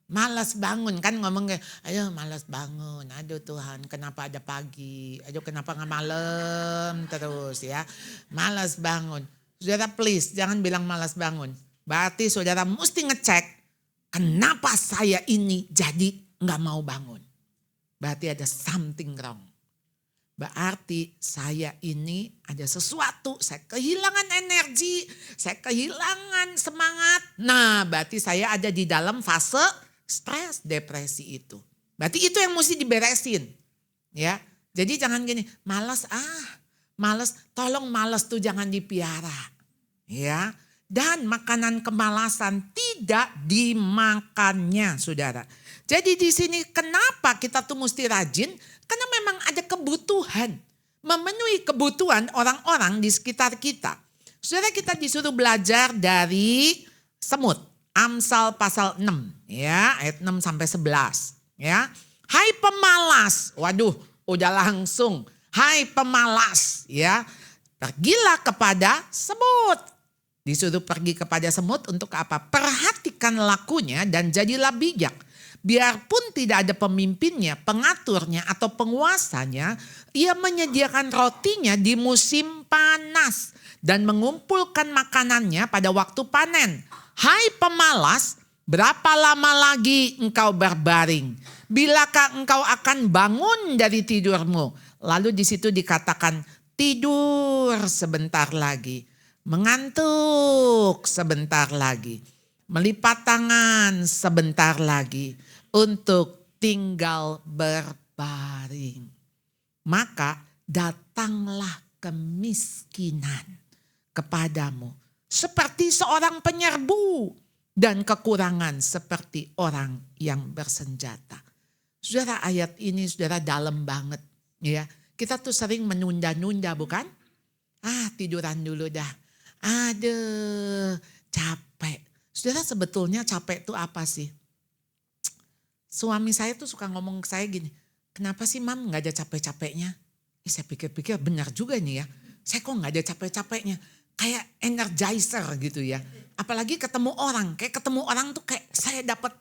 C: malas bangun kan ngomong kayak, ayo malas bangun. Aduh Tuhan kenapa ada pagi, aduh kenapa gak malam terus ya. Malas bangun. Saudara please jangan bilang malas bangun. Berarti saudara mesti ngecek kenapa saya ini jadi gak mau bangun. Berarti ada something wrong. Berarti saya ini ada sesuatu, saya kehilangan energi, saya kehilangan semangat. Nah berarti saya ada di dalam fase stres, depresi itu. Berarti itu yang mesti diberesin. Ya, jadi jangan gini, malas tolong malas tuh jangan dipiara. Ya, dan makanan kemalasan tidak dimakannya saudara. Jadi di sini kenapa kita tuh mesti rajin? Karena memang ada kebutuhan, memenuhi kebutuhan orang-orang di sekitar kita. Saudara, kita disuruh belajar dari semut. Amsal pasal 6 ya, ayat 6 sampai 11 ya. Hai pemalas, waduh udah langsung. Hai pemalas ya, pergilah kepada semut. Disuruh pergi kepada semut untuk apa? Perhatikan lakunya dan jadilah bijak. Biarpun tidak ada pemimpinnya, pengaturnya atau penguasanya, ia menyediakan rotinya di musim panas dan mengumpulkan makanannya pada waktu panen. Hai pemalas, berapa lama lagi engkau berbaring? Bilakah engkau akan bangun dari tidurmu? Lalu di situ dikatakan tidur sebentar lagi, mengantuk sebentar lagi, melipat tangan sebentar lagi untuk tinggal berbaring. Maka datanglah kemiskinan kepadamu seperti seorang penyerbu dan kekurangan seperti orang yang bersenjata. Saudara, ayat ini saudara dalam banget ya. Kita tuh sering menunda-nunda bukan? Tiduran dulu dah. Aduh, capek. Saudara, sebetulnya capek itu apa sih? Suami saya tuh suka ngomong ke saya gini, kenapa sih mam gak ada capek-capeknya? Saya pikir-pikir benar juga nih ya. Saya kok gak ada capek-capeknya. Kayak energizer gitu ya. Apalagi ketemu orang. Kayak ketemu orang tuh kayak saya dapat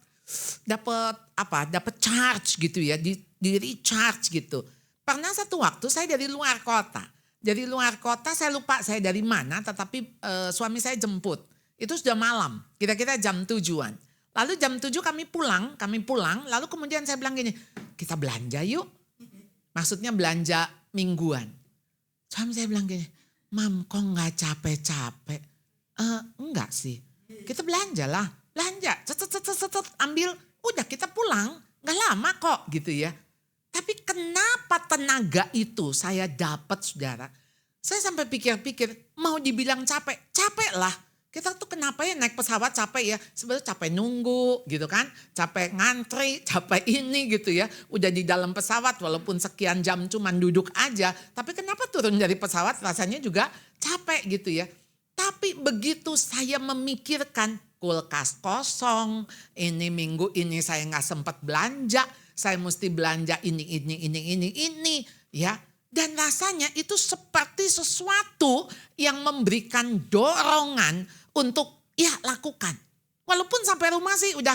C: charge gitu ya. Di recharge gitu. Pernah satu waktu saya dari luar kota. Dari luar kota saya lupa saya dari mana. Tetapi suami saya jemput. Itu sudah malam. Kira-kira jam 7-an. Lalu jam 7 kami pulang. Lalu kemudian saya bilang gini. Kita belanja yuk. Maksudnya belanja mingguan. Suami saya bilang gini. Mam kok gak capek-capek? Enggak sih. Kita belanja lah. Belanja. Ambil. Udah kita pulang. Gak lama kok gitu ya. Tapi kenapa tenaga itu saya dapat saudara? Saya sampai pikir-pikir mau dibilang capek. Capek lah. Kita tuh kenapa ya naik pesawat capek ya. Sebenarnya capek nunggu gitu kan. Capek ngantri, capek ini gitu ya. Udah di dalam pesawat walaupun sekian jam cuman duduk aja. Tapi kenapa turun dari pesawat rasanya juga capek gitu ya. Tapi begitu saya memikirkan kulkas kosong. Ini minggu ini saya gak sempat belanja. Saya mesti belanja ini ya. Dan rasanya itu seperti sesuatu yang memberikan dorongan untuk ya lakukan. Walaupun sampai rumah sih udah,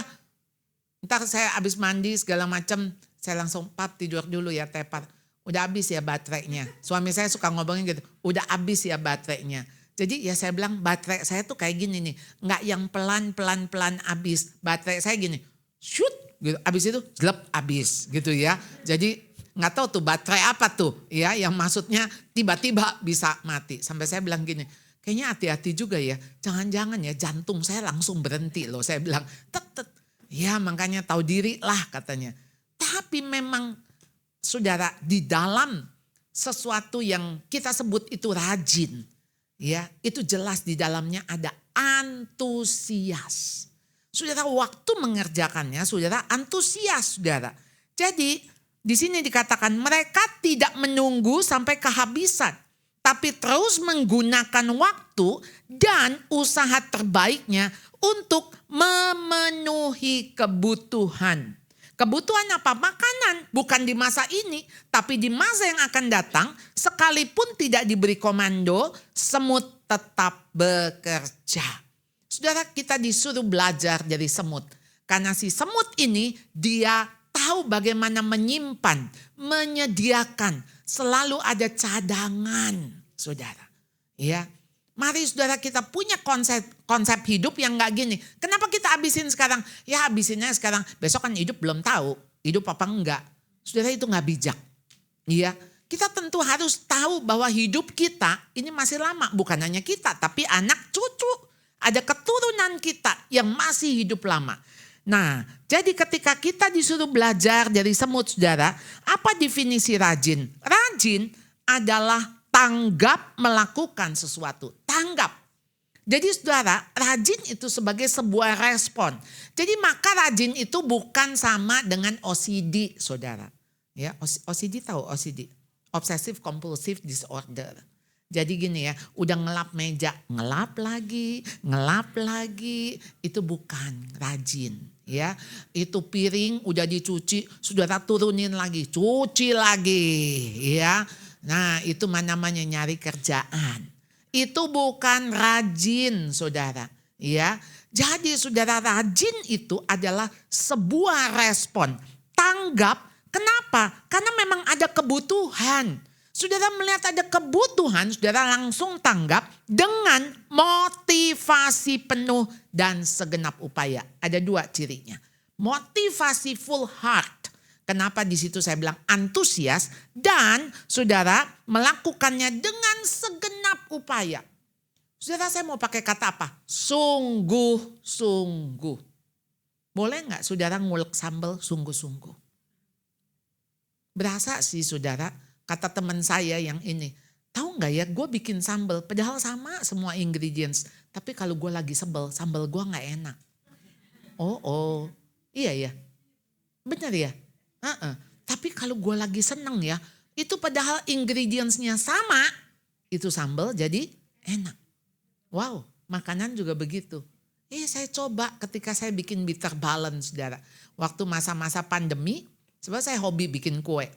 C: ntar saya habis mandi segala macam, saya langsung pap tidur dulu ya tepar. Udah habis ya baterainya. Suami saya suka ngomongin gitu, udah habis ya baterainya. Jadi ya saya bilang baterai saya tuh kayak gini nih, nggak yang pelan habis. Baterai saya gini, shoot gitu, habis itu gelap habis gitu ya. Jadi nggak tahu tuh baterai apa tuh ya yang maksudnya tiba-tiba bisa mati. Sampai saya bilang gini, kayaknya hati-hati juga ya. Jangan-jangan ya jantung saya langsung berhenti loh. Saya bilang tet. Ya makanya tahu diri lah katanya. Tapi memang saudara di dalam sesuatu yang kita sebut itu rajin. Ya itu jelas di dalamnya ada antusias. Saudara waktu mengerjakannya saudara antusias saudara. Jadi di sini dikatakan mereka tidak menunggu sampai kehabisan. Tapi terus menggunakan waktu dan usaha terbaiknya untuk memenuhi kebutuhan. Kebutuhan apa? Makanan. Bukan di masa ini. Tapi di masa yang akan datang. Sekalipun tidak diberi komando. Semut tetap bekerja. Saudara kita disuruh belajar dari semut. Karena si semut ini dia tahu bagaimana menyimpan, menyediakan, selalu ada cadangan, saudara. Ya, mari saudara kita punya konsep hidup yang nggak gini. Kenapa kita habisin sekarang? Ya habisinnya sekarang. Besok kan hidup belum tahu, hidup apa enggak. Saudara itu nggak bijak. Iya, kita tentu harus tahu bahwa hidup kita ini masih lama. Bukan hanya kita, tapi anak cucu. Ada keturunan kita yang masih hidup lama. Nah, jadi ketika kita disuruh belajar dari semut saudara, apa definisi rajin? Rajin adalah tanggap melakukan sesuatu. Tanggap. Jadi saudara, rajin itu sebagai sebuah respon. Jadi maka rajin itu bukan sama dengan OCD saudara. Ya, OCD tahu OCD? Obsessive Compulsive Disorder. Jadi gini ya, udah ngelap meja, ngelap lagi, itu bukan rajin ya. Itu piring udah dicuci, saudara turunin lagi, cuci lagi ya. Nah itu namanya nyari kerjaan. Itu bukan rajin saudara ya. Jadi saudara, rajin itu adalah sebuah respon, tanggap. Kenapa? Karena memang ada kebutuhan. Saudara melihat ada kebutuhan, saudara langsung tanggap dengan motivasi penuh dan segenap upaya. Ada 2 cirinya. Motivasi full heart. Kenapa di situ saya bilang antusias, dan saudara melakukannya dengan segenap upaya. Saudara, saya mau pakai kata apa? Sungguh-sungguh. Boleh nggak saudara ngulek sambal sungguh-sungguh? Berasa sih saudara. Kata teman saya yang ini, tahu nggak ya, gue bikin sambal, padahal sama semua ingredients, tapi kalau gue lagi sebel, sambal gue nggak enak. Oh, iya ya, benar ya. Tapi kalau gue lagi seneng ya, itu padahal ingredientsnya sama, itu sambal jadi enak. Wow, makanan juga begitu. Saya coba ketika saya bikin bitter balance, saudara. Waktu masa-masa pandemi, sebenarnya saya hobi bikin kue.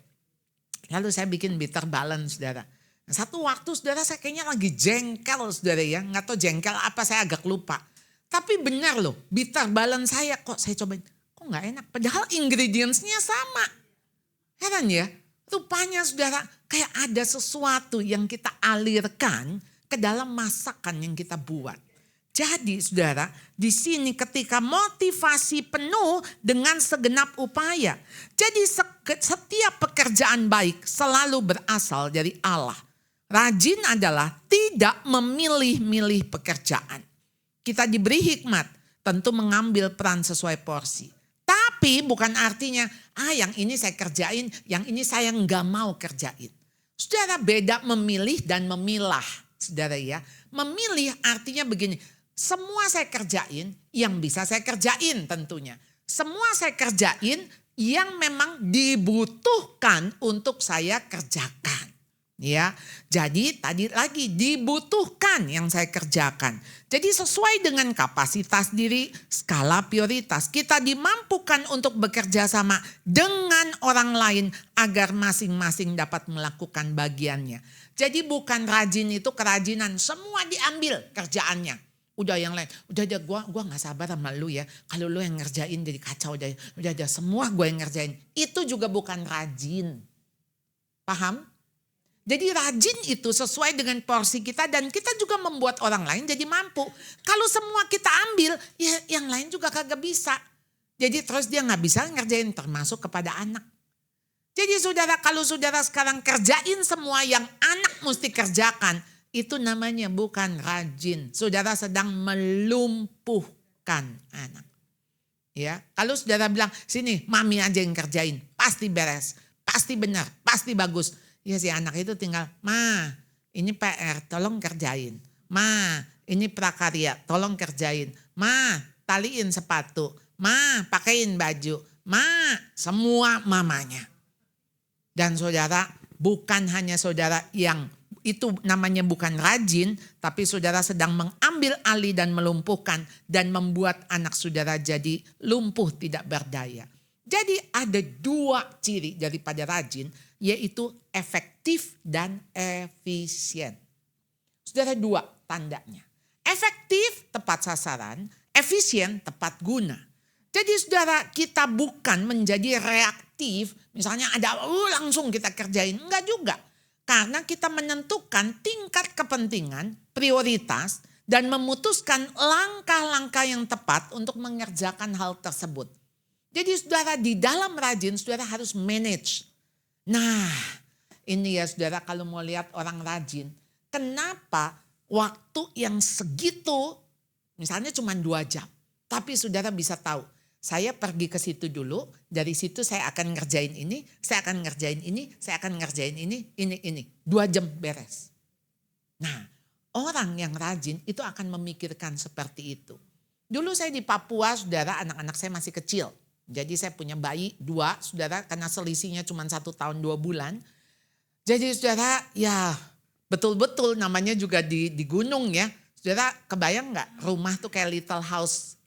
C: Lalu saya bikin bitter balance, saudara. Nah, satu waktu saudara saya kayaknya lagi jengkel saudara ya. Nggak tahu jengkel apa, saya agak lupa. Tapi benar loh, bitter balance saya kok saya cobain. Kok nggak enak, padahal ingredientsnya sama. Heran ya, rupanya saudara kayak ada sesuatu yang kita alirkan ke dalam masakan yang kita buat. Jadi saudara, di sini ketika motivasi penuh dengan segenap upaya. Jadi setiap pekerjaan baik selalu berasal dari Allah. Rajin adalah tidak memilih-milih pekerjaan. Kita diberi hikmat, tentu mengambil peran sesuai porsi. Tapi bukan artinya, yang ini saya kerjain, yang ini saya nggak mau kerjain. Saudara, beda memilih dan memilah. Saudara ya, memilih artinya begini. Semua saya kerjain yang bisa saya kerjain tentunya. Semua saya kerjain yang memang dibutuhkan untuk saya kerjakan. Ya, jadi tadi lagi dibutuhkan yang saya kerjakan. Jadi sesuai dengan kapasitas diri, skala prioritas. Kita dimampukan untuk bekerja sama dengan orang lain agar masing-masing dapat melakukan bagiannya. Jadi bukan rajin itu kerajinan, semua diambil kerjaannya. Udah yang lain, udah gua gak sabar sama lu ya. Kalau lu yang ngerjain jadi kacau, udah semua gue yang ngerjain. Itu juga bukan rajin. Paham? Jadi rajin itu sesuai dengan porsi kita dan kita juga membuat orang lain jadi mampu. Kalau semua kita ambil, ya yang lain juga kagak bisa. Jadi terus dia gak bisa ngerjain, termasuk kepada anak. Jadi saudara, kalau saudara sekarang kerjain semua yang anak mesti kerjakan, itu namanya bukan rajin. Saudara sedang melumpuhkan anak. Ya, kalau saudara bilang, sini mami aja yang kerjain, pasti beres, pasti benar, pasti bagus. Ya si anak itu tinggal, ma ini PR tolong kerjain. Ma ini prakarya tolong kerjain. Ma taliin sepatu. Ma pakein baju. Ma semua mamanya. Dan saudara, bukan hanya saudara yang itu namanya bukan rajin, tapi saudara sedang mengambil alih dan melumpuhkan dan membuat anak saudara jadi lumpuh tidak berdaya. Jadi ada 2 ciri daripada rajin, yaitu efektif dan efisien. Saudara, 2 tandanya. Efektif tepat sasaran, efisien tepat guna. Jadi saudara, kita bukan menjadi reaktif, misalnya ada langsung kita kerjain, enggak juga. Karena kita menentukan tingkat kepentingan, prioritas, dan memutuskan langkah-langkah yang tepat untuk mengerjakan hal tersebut. Jadi saudara, di dalam rajin saudara harus manage. Nah ini ya saudara, kalau mau lihat orang rajin, kenapa waktu yang segitu, misalnya cuma 2 jam. Tapi saudara bisa tahu, saya pergi ke situ dulu, dari situ saya akan ngerjain ini, saya akan ngerjain ini, saya akan ngerjain ini. 2 jam beres. Nah, orang yang rajin itu akan memikirkan seperti itu. Dulu saya di Papua, saudara, anak-anak saya masih kecil. Jadi saya punya bayi 2, saudara, karena selisihnya cuma 1 tahun 2 bulan. Jadi saudara, ya betul-betul namanya juga di gunung ya. Saudara kebayang nggak rumah tuh kayak Little House,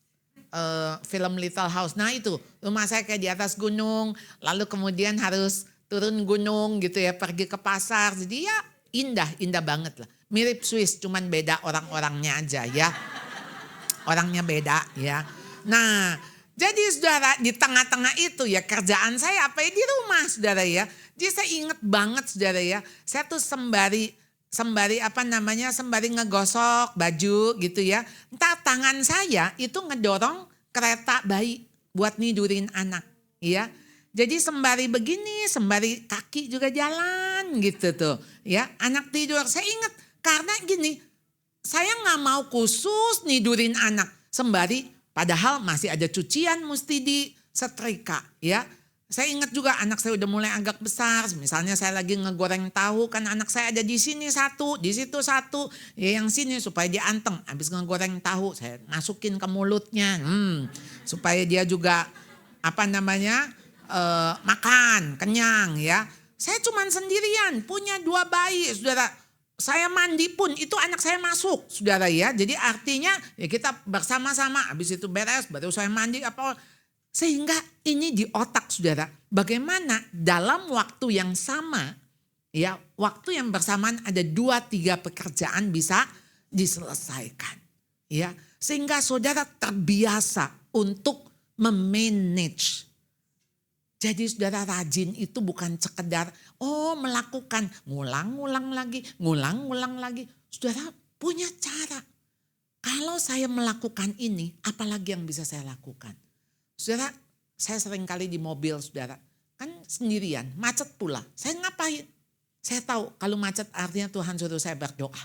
C: film Little House. Nah itu rumah saya kayak di atas gunung, lalu kemudian harus turun gunung gitu ya, pergi ke pasar. Jadi ya indah banget lah. Mirip Swiss, cuman beda orang-orangnya aja ya. Orangnya beda ya. Nah jadi saudara di tengah-tengah itu ya kerjaan saya apa ya di rumah saudara ya. Jadi saya ingat banget saudara ya, saya tuh sembari ngegosok baju gitu ya. Entah tangan saya itu ngedorong kereta bayi buat nidurin anak ya. Jadi sembari begini, sembari kaki juga jalan gitu tuh ya. Anak tidur, saya ingat karena gini, saya gak mau khusus nidurin anak sembari padahal masih ada cucian mesti disetrika ya. Saya ingat juga anak saya udah mulai agak besar. Misalnya saya lagi ngegoreng tahu kan anak saya ada di sini satu, di situ satu. Ya yang sini supaya dia anteng. Habis ngegoreng tahu saya masukin ke mulutnya. Supaya dia juga makan kenyang ya. Saya cuman sendirian punya 2 bayi saudara. Saya mandi pun itu anak saya masuk saudara ya. Jadi artinya ya kita bersama-sama habis itu beres baru saya mandi apa. Sehingga ini di otak saudara, bagaimana dalam waktu yang sama, ya waktu yang bersamaan ada 2-3 pekerjaan bisa diselesaikan. Ya, sehingga saudara terbiasa untuk memanage. Jadi saudara rajin itu bukan sekedar melakukan ngulang-ngulang lagi. Saudara punya cara. Kalau saya melakukan ini, apalagi yang bisa saya lakukan? Saudara, saya sering kali di mobil saudara, kan sendirian, macet pula. Saya ngapain? Saya tahu kalau macet artinya Tuhan suruh saya berdoa.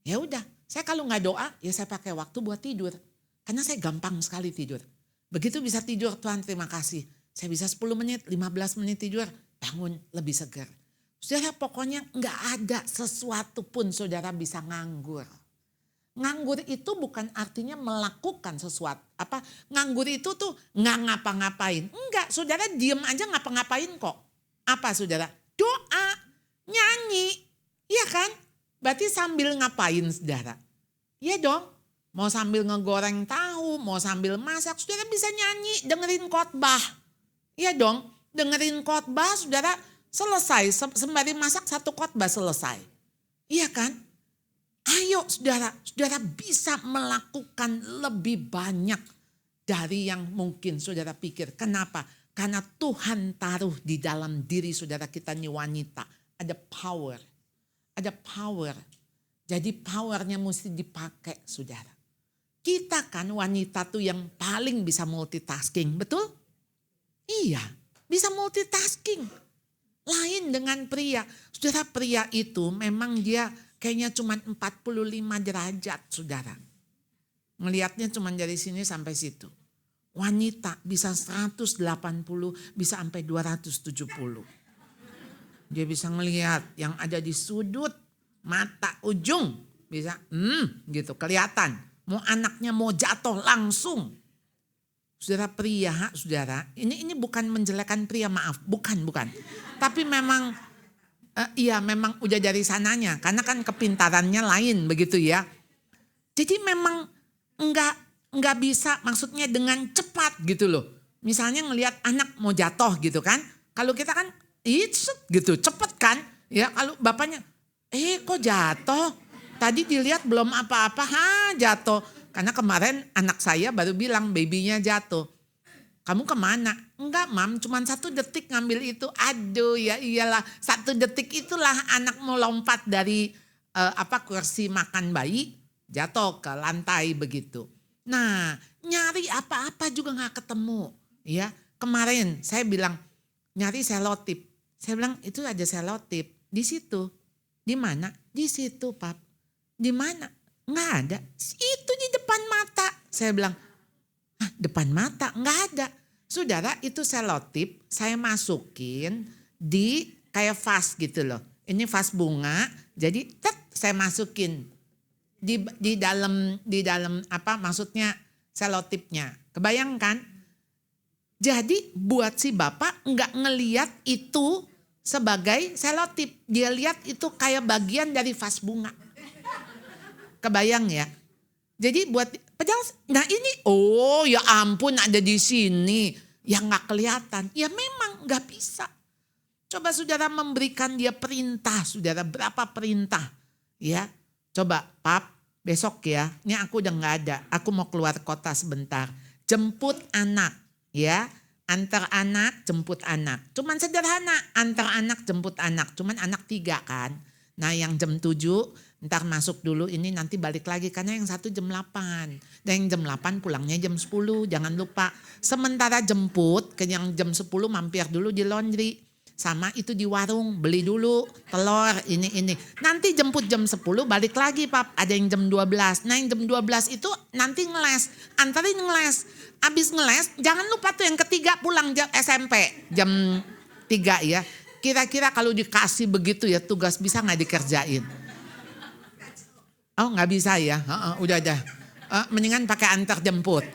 C: Ya udah, saya kalau nggak doa ya saya pakai waktu buat tidur. Karena saya gampang sekali tidur. Begitu bisa tidur Tuhan terima kasih. Saya bisa 10 menit, 15 menit tidur, bangun lebih segar. Saudara pokoknya nggak ada sesuatu pun saudara bisa nganggur. Nganggur itu bukan artinya melakukan sesuatu. Nganggur itu tuh nggak ngapa-ngapain. Enggak, saudara diem aja ngapa-ngapain kok. Apa saudara? Doa, nyanyi. Iya kan? Berarti sambil ngapain saudara? Iya dong. Mau sambil ngegoreng tahu, mau sambil masak, saudara bisa nyanyi, dengerin khotbah. Iya dong, dengerin khotbah saudara selesai. Sembari masak satu khotbah selesai. Iya kan? Ayo saudara bisa melakukan lebih banyak dari yang mungkin saudara pikir. Kenapa? Karena Tuhan taruh di dalam diri saudara kita nih wanita. Ada power. Ada power. Jadi powernya mesti dipakai saudara. Kita kan wanita tuh yang paling bisa multitasking, betul? Iya, bisa multitasking. Lain dengan pria. Saudara pria itu memang dia kayaknya cuma 45 derajat saudara. Ngelihatnya cuma dari sini sampai situ. Wanita bisa 180, bisa sampai 270. Dia bisa ngelihat yang ada di sudut mata ujung. Bisa gitu kelihatan. Mau anaknya mau jatuh langsung. Saudara pria, saudara. Ini bukan menjelekan pria, maaf. Bukan. Tapi memang memang udah dari sananya. Karena kan kepintarannya lain begitu ya. Jadi memang enggak bisa maksudnya dengan cepat gitu loh. Misalnya ngelihat anak mau jatuh gitu kan. Kalau kita kan gitu cepet kan. Ya kalau bapaknya kok jatuh. Tadi dilihat belum apa-apa jatuh. Karena kemarin anak saya baru bilang babynya jatuh. Kamu kemana? Enggak mam, cuma 1 detik ngambil itu. Aduh ya iyalah 1 detik itulah anak mau lompat dari kursi makan bayi jatuh ke lantai begitu. Nah nyari apa-apa juga gak ketemu. Ya kemarin saya bilang nyari selotip. Saya bilang itu ada selotip di situ. Di mana? Di situ pap. Di mana? Nggak ada. Itu di depan mata. Saya bilang depan mata nggak ada. Saudara itu selotip saya masukin di kayak vas gitu loh. Ini vas bunga. Jadi saya masukin di dalam maksudnya selotipnya. Kebayangkan? Jadi buat si bapak nggak ngeliat itu sebagai selotip. Dia lihat itu kayak bagian dari vas bunga. Kebayang ya? Jadi buat, padahal, nah ini, oh ya ampun ada di sini. Yang gak kelihatan, ya memang gak bisa. Coba saudara memberikan dia perintah, saudara berapa perintah. Ya, coba pap besok ya, ini aku udah gak ada. Aku mau keluar kota sebentar. Jemput anak ya. Antar anak, jemput anak. Cuman sederhana, antar anak, jemput anak. Cuman anak 3 kan. Nah yang jam 7, ntar masuk dulu ini nanti balik lagi. Karena yang satu jam 8. Dan yang jam 8 pulangnya jam 10, jangan lupa. Sementara jemput, ke yang jam 10 mampir dulu di laundry. Sama itu di warung, beli dulu telur ini. Nanti jemput jam 10 balik lagi pap, ada yang jam 12. Nah yang jam 12 itu nanti ngeles, antarin ngeles. Abis ngeles jangan lupa tuh yang ketiga pulang SMP jam 3 ya. Kira-kira kalau dikasih begitu ya tugas bisa gak dikerjain? Oh gak bisa ya, udah. Mendingan pakai antar jemput.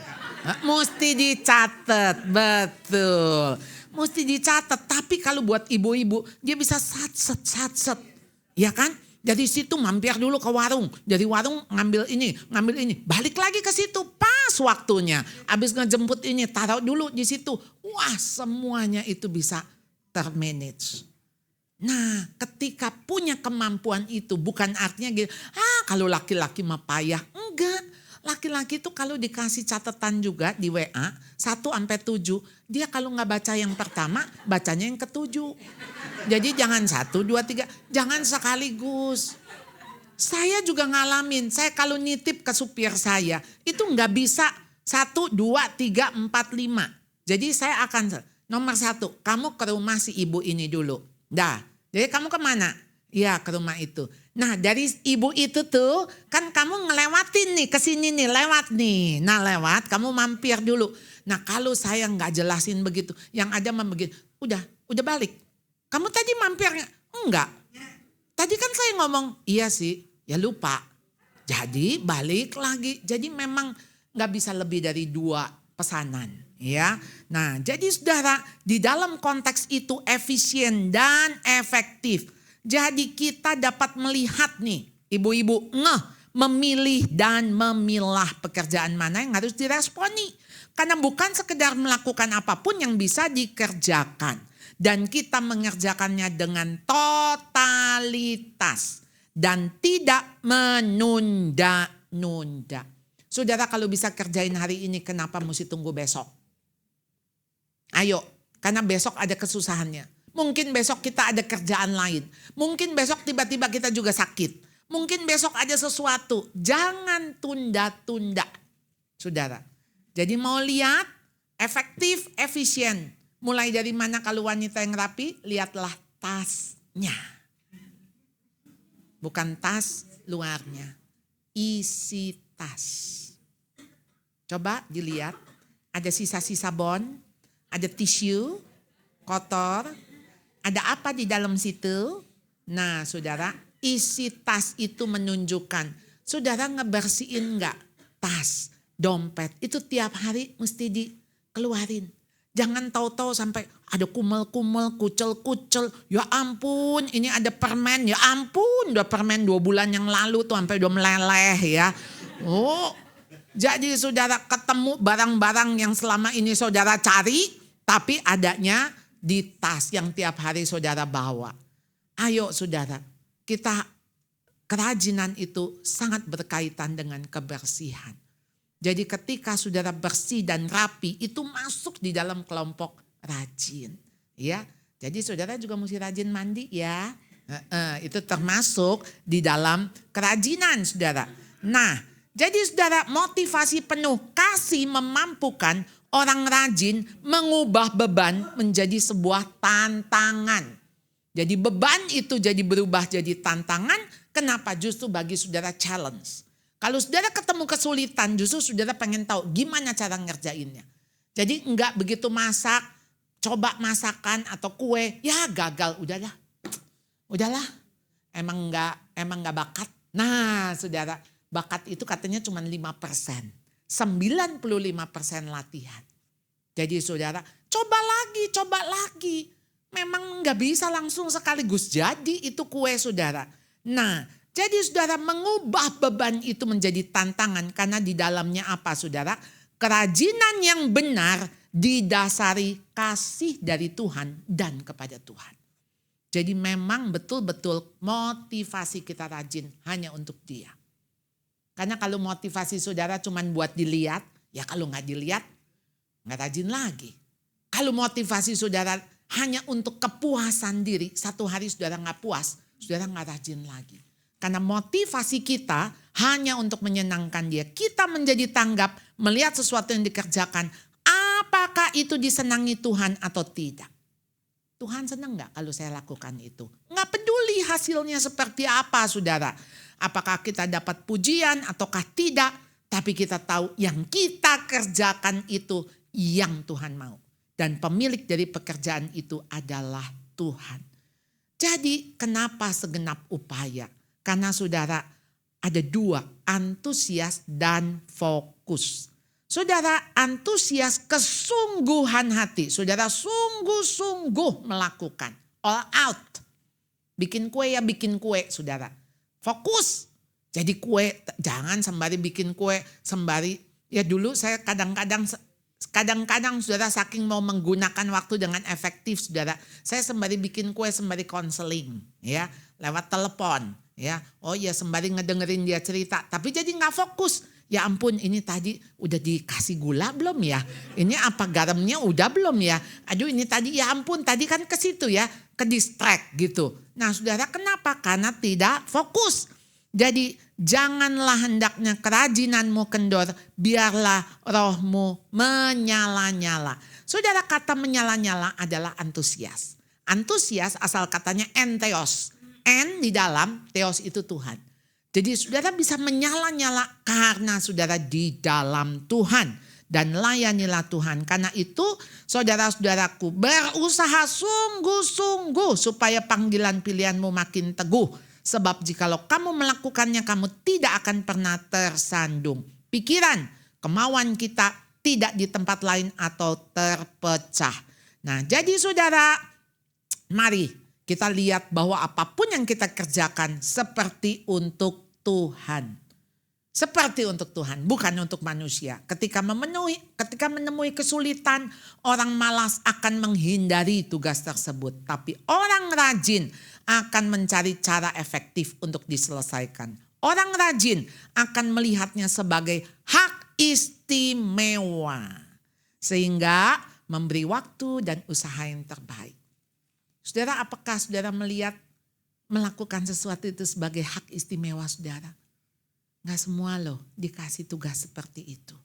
C: Mesti dicatat, betul. Mesti dicatat, tapi kalau buat ibu-ibu dia bisa sat-set. Ya kan? Dari situ mampir dulu ke warung. Dari warung ngambil ini. Balik lagi ke situ pas waktunya. Habis ngejemput ini taruh dulu di situ. Wah semuanya itu bisa termanage. Nah ketika punya kemampuan itu bukan artinya gitu. Kalau laki-laki mah payah. Enggak. Laki-laki itu kalau dikasih catatan juga di WA 1-7, dia kalau nggak baca yang pertama, bacanya yang ke-7. Jadi jangan 1, 2, 3, jangan sekaligus. Saya juga ngalamin, saya kalau nitip ke supir saya, itu nggak bisa 1, 2, 3, 4, 5. Jadi saya akan, nomor 1, kamu ke rumah si ibu ini dulu. Dah, jadi kamu kemana? Ya ke rumah itu. Nah dari ibu itu tuh kan kamu ngelewatin nih kesini nih lewat nih. Nah lewat kamu mampir dulu. Nah kalau saya nggak jelasin begitu. Yang ada begitu. Udah balik. Kamu tadi mampirnya? Enggak. Tadi kan saya ngomong iya sih. Ya lupa. Jadi balik lagi. Jadi memang nggak bisa lebih dari 2 pesanan. Ya. Nah jadi saudara di dalam konteks itu efisien dan efektif. Jadi kita dapat melihat nih ibu-ibu memilih dan memilah pekerjaan mana yang harus diresponi. Karena bukan sekedar melakukan apapun yang bisa dikerjakan. Dan kita mengerjakannya dengan totalitas. Dan tidak menunda-nunda. Saudara kalau bisa kerjain hari ini kenapa mesti tunggu besok? Ayo, karena besok ada kesusahannya. Mungkin besok kita ada kerjaan lain. Mungkin besok tiba-tiba kita juga sakit. Mungkin besok ada sesuatu. Jangan tunda-tunda. Saudara. Jadi mau lihat efektif, efisien. Mulai dari mana kalau wanita yang rapi? Lihatlah tasnya. Bukan tas luarnya. Isi tas. Coba dilihat. Ada sisa-sisa bon. Ada tisu. Kotor. Ada apa di dalam situ? Nah saudara, isi tas itu menunjukkan. Saudara ngebersihin enggak? Tas, dompet, itu tiap hari mesti dikeluarin. Jangan tahu-tahu sampai ada kumel-kumel, kucel-kucel. Ya ampun, ini ada permen. Ya ampun, udah permen 2 bulan yang lalu tuh sampai udah meleleh ya. Oh, jadi saudara ketemu barang-barang yang selama ini saudara cari, tapi adanya di tas yang tiap hari saudara bawa. Ayo saudara, kita kerajinan itu sangat berkaitan dengan kebersihan. Jadi ketika saudara bersih dan rapi itu masuk di dalam kelompok rajin. Ya, jadi saudara juga mesti rajin mandi ya. Itu termasuk di dalam kerajinan saudara. Nah, jadi saudara motivasi penuh kasih memampukan orang rajin mengubah beban menjadi sebuah tantangan. Jadi beban itu jadi berubah jadi tantangan. Kenapa? Justru bagi saudara challenge. Kalau saudara ketemu kesulitan justru saudara pengen tahu gimana cara ngerjainnya. Jadi enggak begitu masak, coba masakan atau kue, ya gagal, udahlah. Emang enggak bakat. Nah saudara, bakat itu katanya cuma 5%. 95% latihan. Jadi saudara, coba lagi. memang nggak bisa langsung sekaligus jadi itu kue saudara. Nah, jadi saudara mengubah beban itu menjadi tantangan karena di dalamnya apa saudara? Kerajinan yang benar didasari kasih dari Tuhan dan kepada Tuhan. Jadi memang betul-betul motivasi kita rajin hanya untuk Dia. Karena kalau motivasi saudara cuma buat dilihat, ya kalau nggak dilihat nggak rajin lagi. Kalau motivasi saudara hanya untuk kepuasan diri, satu hari saudara nggak puas, saudara nggak rajin lagi. Karena motivasi kita hanya untuk menyenangkan Dia. Kita menjadi tanggap melihat sesuatu yang dikerjakan. Apakah itu disenangi Tuhan atau tidak? Tuhan senang gak kalau saya lakukan itu? Nggak peduli hasilnya seperti apa saudara. Apakah kita dapat pujian ataukah tidak. Tapi kita tahu yang kita kerjakan itu yang Tuhan mau. Dan pemilik dari pekerjaan itu adalah Tuhan. Jadi kenapa segenap upaya? Karena saudara ada dua, antusias dan fokus. Saudara antusias kesungguhan hati. Saudara sungguh-sungguh melakukan. All out. Bikin kue ya bikin kue saudara. Fokus. Jadi kue jangan sembari bikin kue. Sembari ya dulu saya kadang-kadang saudara saking mau menggunakan waktu dengan efektif saudara. Saya sembari bikin kue sembari konseling ya. Lewat telepon. Ya, oh ya sembari ngedengerin dia cerita, tapi jadi nggak fokus. Ya ampun, ini tadi udah dikasih gula belum ya? Ini apa garamnya udah belum ya? Aduh ini tadi ya ampun, tadi kan ke situ ya, ke distract gitu. Nah saudara kenapa? Karena tidak fokus. Jadi janganlah hendaknya kerajinanmu kendor, biarlah rohmu menyala-nyala. Saudara kata menyala-nyala adalah antusias. Antusias asal katanya entheos. En di dalam, theos itu Tuhan. Jadi saudara bisa menyala-nyala karena saudara di dalam Tuhan. Dan layanilah Tuhan. Karena itu saudara-saudaraku berusaha sungguh-sungguh supaya panggilan pilihanmu makin teguh. Sebab jikalau kamu melakukannya kamu tidak akan pernah tersandung. Pikiran, kemauan kita tidak di tempat lain atau terpecah. Nah jadi saudara mari. Kita lihat bahwa apapun yang kita kerjakan seperti untuk Tuhan. Seperti untuk Tuhan, bukan untuk manusia. Ketika menemui kesulitan, orang malas akan menghindari tugas tersebut. Tapi orang rajin akan mencari cara efektif untuk diselesaikan. Orang rajin akan melihatnya sebagai hak istimewa. Sehingga memberi waktu dan usaha yang terbaik. Saudara, apakah saudara melakukan sesuatu itu sebagai hak istimewa saudara? Gak semua loh dikasih tugas seperti itu.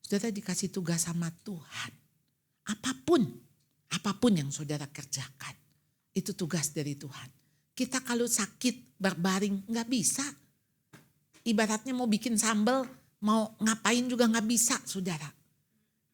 C: Saudara dikasih tugas sama Tuhan. Apapun yang saudara kerjakan. Itu tugas dari Tuhan. Kita kalau sakit berbaring gak bisa. Ibaratnya mau bikin sambal, mau ngapain juga gak bisa saudara.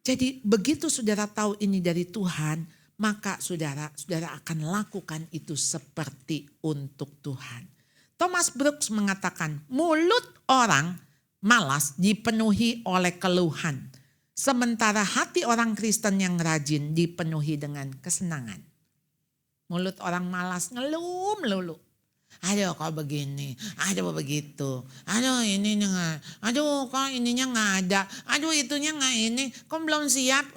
C: Jadi begitu saudara tahu ini dari Tuhan, maka saudara akan lakukan itu seperti untuk Tuhan. Thomas Brooks mengatakan mulut orang malas dipenuhi oleh keluhan. Sementara hati orang Kristen yang rajin dipenuhi dengan kesenangan. Mulut orang malas ngeluh melulu. Aduh kok begini, aduh begitu, aduh ininya, aduh kok ininya gak ada, aduh itunya gak ini, kok belum siap.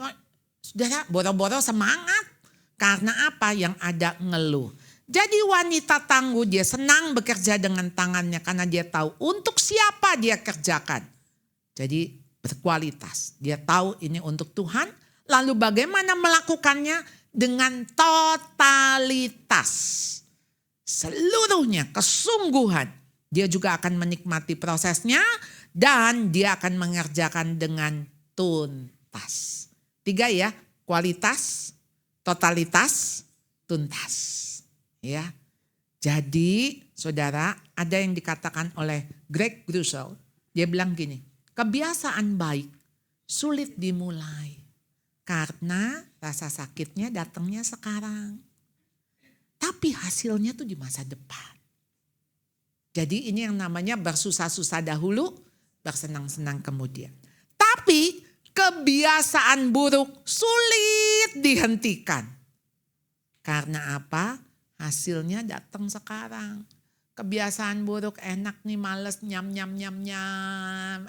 C: Saudara boro-boro semangat. Karena apa? Yang ada ngeluh. Jadi wanita tangguh dia senang bekerja dengan tangannya. Karena dia tahu untuk siapa dia kerjakan. Jadi berkualitas. Dia tahu ini untuk Tuhan. Lalu bagaimana melakukannya? Dengan totalitas. Seluruhnya kesungguhan. Dia juga akan menikmati prosesnya. Dan dia akan mengerjakan dengan tuntas. 3 ya, kualitas, totalitas, tuntas. Ya. Jadi saudara ada yang dikatakan oleh Greg Grussel. Dia bilang gini, kebiasaan baik sulit dimulai. Karena rasa sakitnya datangnya sekarang. Tapi hasilnya tuh di masa depan. Jadi ini yang namanya bersusah-susah dahulu, bersenang-senang kemudian. Tapi kebiasaan buruk sulit dihentikan. Karena apa? Hasilnya datang sekarang. Kebiasaan buruk enak nih, males nyam.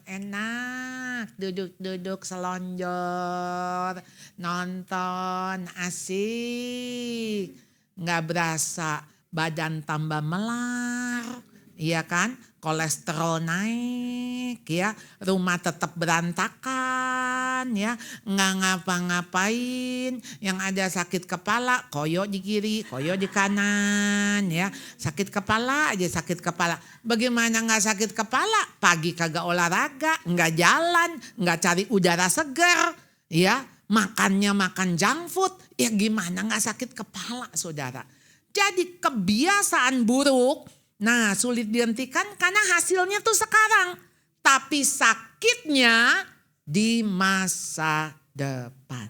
C: Enak duduk selonjor, nonton asik. Nggak berasa badan tambah melar, iya kan? Kolesterol naik ya, rumah tetap berantakan ya, nggak ngapa-ngapain, yang ada sakit kepala, koyo di kiri, koyo di kanan ya, sakit kepala aja sakit kepala. Bagaimana nggak sakit kepala? Pagi kagak olahraga, nggak jalan, nggak cari udara segar ya, makannya makan junk food, ya gimana nggak sakit kepala saudara. Jadi kebiasaan buruk, nah sulit dihentikan karena hasilnya tuh sekarang. Tapi sakitnya di masa depan.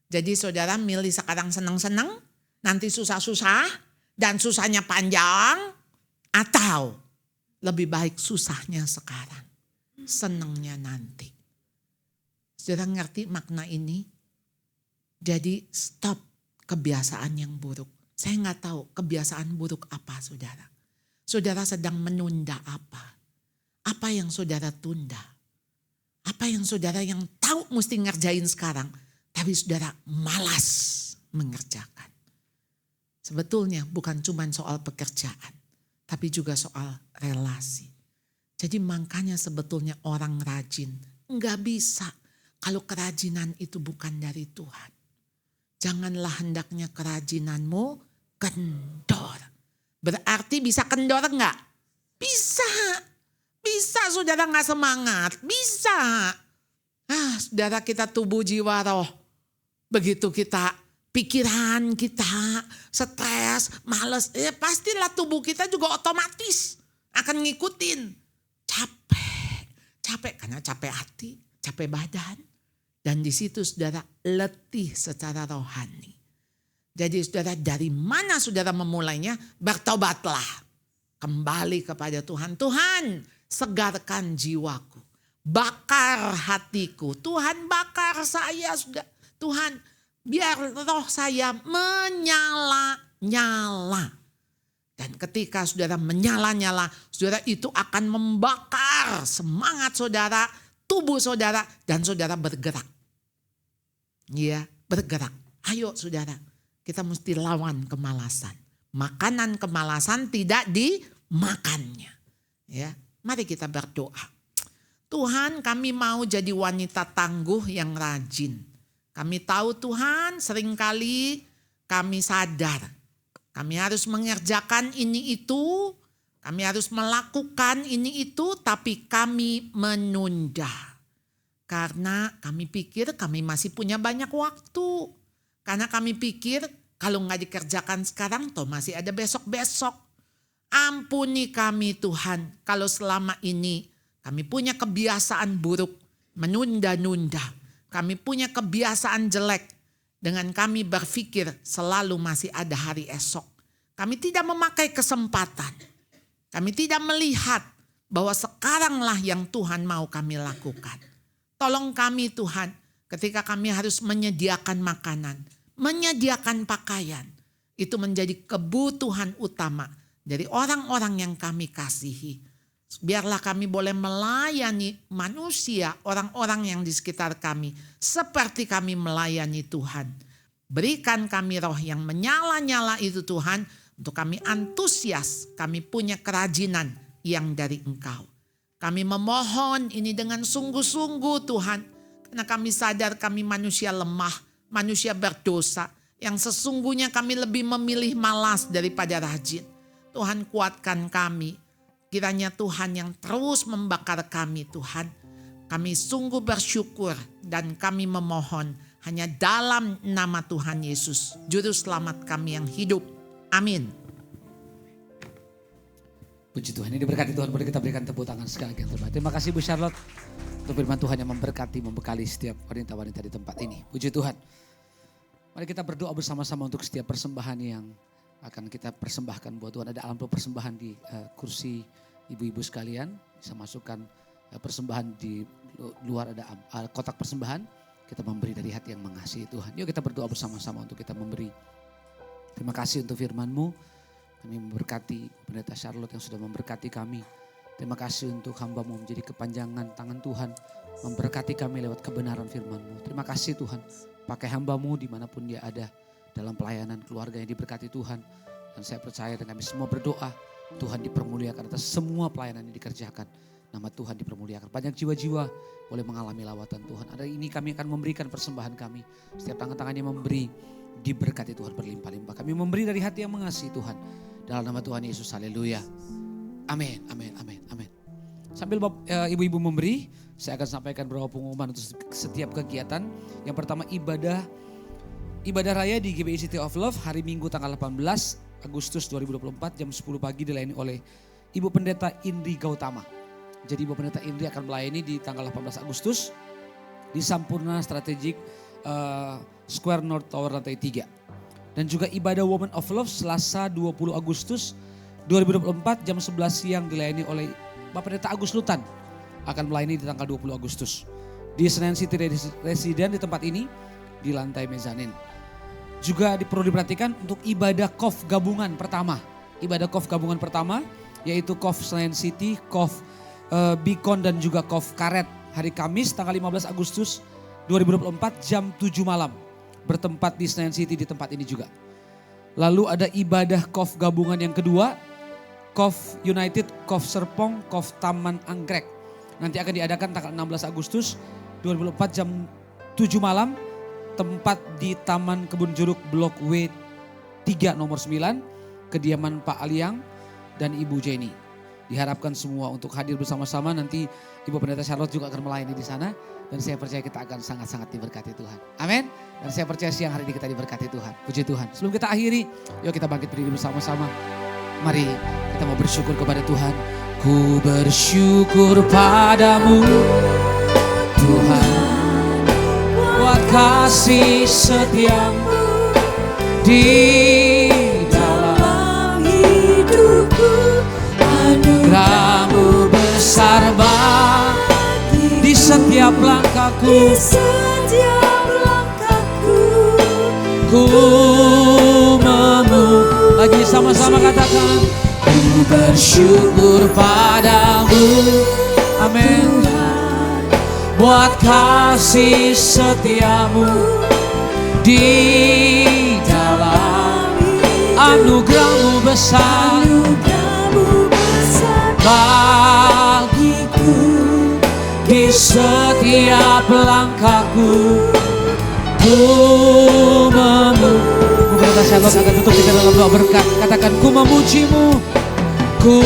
C: Jadi saudara milih sekarang senang-senang, nanti susah-susah dan susahnya panjang. Atau lebih baik susahnya sekarang, senangnya nanti. Saudara ngerti makna ini? Jadi stop kebiasaan yang buruk. Saya nggak tahu kebiasaan buruk apa saudara. Saudara sedang menunda apa? Apa yang saudara tunda? Apa yang saudara yang tahu mesti ngerjain sekarang, tapi saudara malas mengerjakan. Sebetulnya bukan cuma soal pekerjaan, tapi juga soal relasi. Jadi makanya sebetulnya orang rajin nggak bisa kalau kerajinan itu bukan dari Tuhan. Janganlah hendaknya kerajinanmu kendor. Berarti bisa kendor enggak? Bisa. Bisa saudara gak semangat? Bisa. Saudara kita tubuh jiwa roh. Begitu kita pikiran kita stres, males. Pastilah tubuh kita juga otomatis akan ngikutin. Capek karena capek hati, capek badan. Dan di situ saudara letih secara rohani. Jadi saudara dari mana saudara memulainya? Bertobatlah. Kembali kepada Tuhan. Tuhan segarkan jiwaku. Bakar hatiku. Tuhan bakar saya. Tuhan biar roh saya menyala-nyala. Dan ketika saudara menyala-nyala, saudara itu akan membakar semangat saudara, tubuh saudara, dan saudara bergerak. Iya, bergerak. Ayo saudara. Kita mesti lawan kemalasan. Makanan kemalasan tidak dimakannya. Ya, mari kita berdoa. Tuhan, kami mau jadi wanita tangguh yang rajin. Kami tahu Tuhan, seringkali kami sadar. Kami harus mengerjakan ini itu. Kami harus melakukan ini itu, tapi kami menunda. Karena kami pikir kami masih punya banyak waktu. Karena kami pikir kalau nggak dikerjakan sekarang toh masih ada besok-besok. Ampuni kami Tuhan kalau selama ini kami punya kebiasaan buruk menunda-nunda. Kami punya kebiasaan jelek dengan kami berpikir selalu masih ada hari esok. Kami tidak memakai kesempatan. Kami tidak melihat bahwa sekaranglah yang Tuhan mau kami lakukan. Tolong kami Tuhan. Ketika kami harus menyediakan makanan, menyediakan pakaian, itu menjadi kebutuhan utama dari orang-orang yang kami kasihi. Biarlah kami boleh melayani manusia, orang-orang yang di sekitar kami, seperti kami melayani Tuhan. Berikan kami roh yang menyala-nyala itu Tuhan, untuk kami antusias, kami punya kerajinan yang dari Engkau. Kami memohon ini dengan sungguh-sungguh Tuhan. Karena kami sadar kami manusia lemah, manusia berdosa. Yang sesungguhnya kami lebih memilih malas daripada rajin. Tuhan kuatkan kami. Kiranya Tuhan yang terus membakar kami Tuhan. Kami sungguh bersyukur dan kami memohon hanya dalam nama Tuhan Yesus. Juru selamat kami yang hidup. Amin.
A: Puji Tuhan, ini diberkati Tuhan, boleh kita berikan tepuk tangan sekali lagi yang terbaik. Terima kasih Bu Charlotte untuk firman Tuhan yang memberkati, membekali setiap wanita-wanita di tempat ini. Puji Tuhan. Mari kita berdoa bersama-sama untuk setiap persembahan yang akan kita persembahkan buat Tuhan. Ada amplop persembahan di kursi ibu-ibu sekalian. Bisa masukkan persembahan di luar, ada kotak persembahan. Kita memberi dari hati yang mengasihi Tuhan. Yuk kita berdoa bersama-sama untuk kita memberi Terima kasih untuk firman-Mu. Kami memberkati Pendeta Charlotte yang sudah memberkati kami. Terima kasih untuk hamba-Mu menjadi kepanjangan tangan Tuhan. Memberkati kami lewat kebenaran firman-Mu. Terima kasih Tuhan. Pakai hamba-Mu dimanapun dia ada. Dalam pelayanan keluarga yang diberkati Tuhan. Dan saya percaya dan kami semua berdoa. Tuhan dipermuliakan atas semua pelayanan yang dikerjakan. Nama Tuhan dipermuliakan. Banyak jiwa-jiwa boleh mengalami lawatan Tuhan. Hari ini kami akan memberikan persembahan kami. Setiap tangan-tangan yang memberi, diberkati Tuhan berlimpah-limpah. Kami memberi dari hati yang mengasihi Tuhan. Dalam nama Tuhan Yesus, haleluya. Amin, amin, amin, amin. Sambil ibu-ibu memberi, saya akan sampaikan beberapa pengumuman untuk setiap kegiatan. Yang pertama ibadah raya di GBI City of Love hari Minggu tanggal 18 Agustus 2024 jam 10 pagi dilayani oleh Ibu Pendeta Indri Gautama. Jadi Ibu Pendeta Indri akan melayani di tanggal 18 Agustus di Sampurna Strategik Square North Tower lantai 3. Dan juga ibadah Women of Love Selasa 20 Agustus 2024 jam 11 siang dilayani oleh Bapak Pendeta Agus Lutan. Akan melayani di tanggal 20 Agustus. Di Senayan City Resident di tempat ini di lantai mezanin. Juga perlu diperhatikan untuk ibadah KOF gabungan pertama. Ibadah KOF gabungan pertama yaitu KOF Senayan City, KOF Bikon dan juga KOF Karet. Hari Kamis tanggal 15 Agustus 2024 jam 7 malam. Bertempat di Senayan City di tempat ini juga. Lalu ada ibadah KOF gabungan yang kedua. KOF United, KOF Serpong, KOF Taman Anggrek. Nanti akan diadakan tanggal 16 Agustus 2024 jam 7 malam. Tempat di Taman Kebun Jeruk Blok W3 nomor 9. Kediaman Pak Aliang dan Ibu Jenny. Diharapkan semua untuk hadir bersama-sama. Nanti Ibu Pendeta Charlotte juga akan melayani di sana. Dan saya percaya kita akan sangat-sangat diberkati Tuhan. Amin. Dan saya percaya siang hari ini kita diberkati Tuhan. Puji Tuhan. Sebelum kita akhiri, yuk kita bangkit berdiri bersama-sama. Mari kita mau bersyukur kepada Tuhan. Ku bersyukur padamu Tuhan, buat kasih setiamu di dalam hidupku. Anugerahmu besar bagi di setiap langkahku. Ku lagi sama-sama katakan, ku bersyukur padamu, amin, buat kasih setiamu di dalam anugerahmu besar bagiku di setiap langkahku. Ku Pendeta Charlotte akan tutup kita dalam doa berkat. Katakan, ku memujimu, ku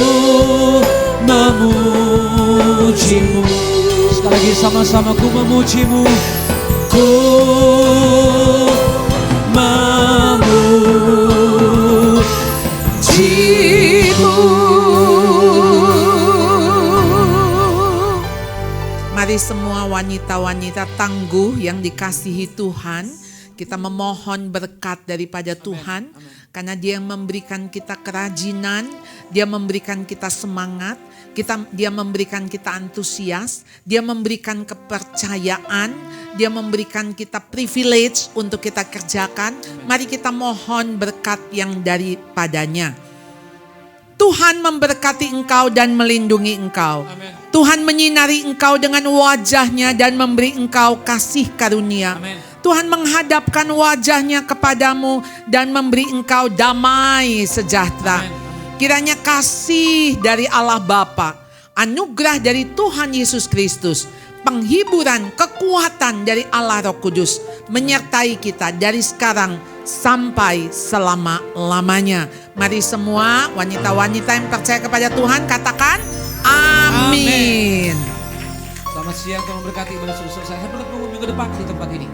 A: memujimu. Sekali lagi sama-sama, ku memujimu, ku memujimu.
C: Mari semua wanita-wanita tangguh yang dikasihi Tuhan, kita memohon berkat daripada Tuhan. Karena Dia yang memberikan kita kerajinan, Dia memberikan kita semangat, Dia memberikan kita antusias, Dia memberikan kepercayaan, Dia memberikan kita privilege untuk kita kerjakan. Mari kita mohon berkat yang daripadanya. Tuhan memberkati engkau dan melindungi engkau.
A: Amen.
C: Tuhan menyinari engkau dengan wajahnya dan memberi engkau kasih karunia.
A: Amen.
C: Tuhan menghadapkan wajahnya kepadamu dan memberi engkau damai sejahtera.
A: Amen.
C: Kiranya kasih dari Allah Bapa, anugerah dari Tuhan Yesus Kristus, penghiburan, kekuatan dari Allah Roh Kudus menyertai kita dari sekarang sampai selama-lamanya. Mari semua wanita-wanita yang percaya kepada Tuhan katakan amin.
A: Selamat siang, Tuhan memberkati ibadah selesai. Saya bertemu minggu depan di tempat ini.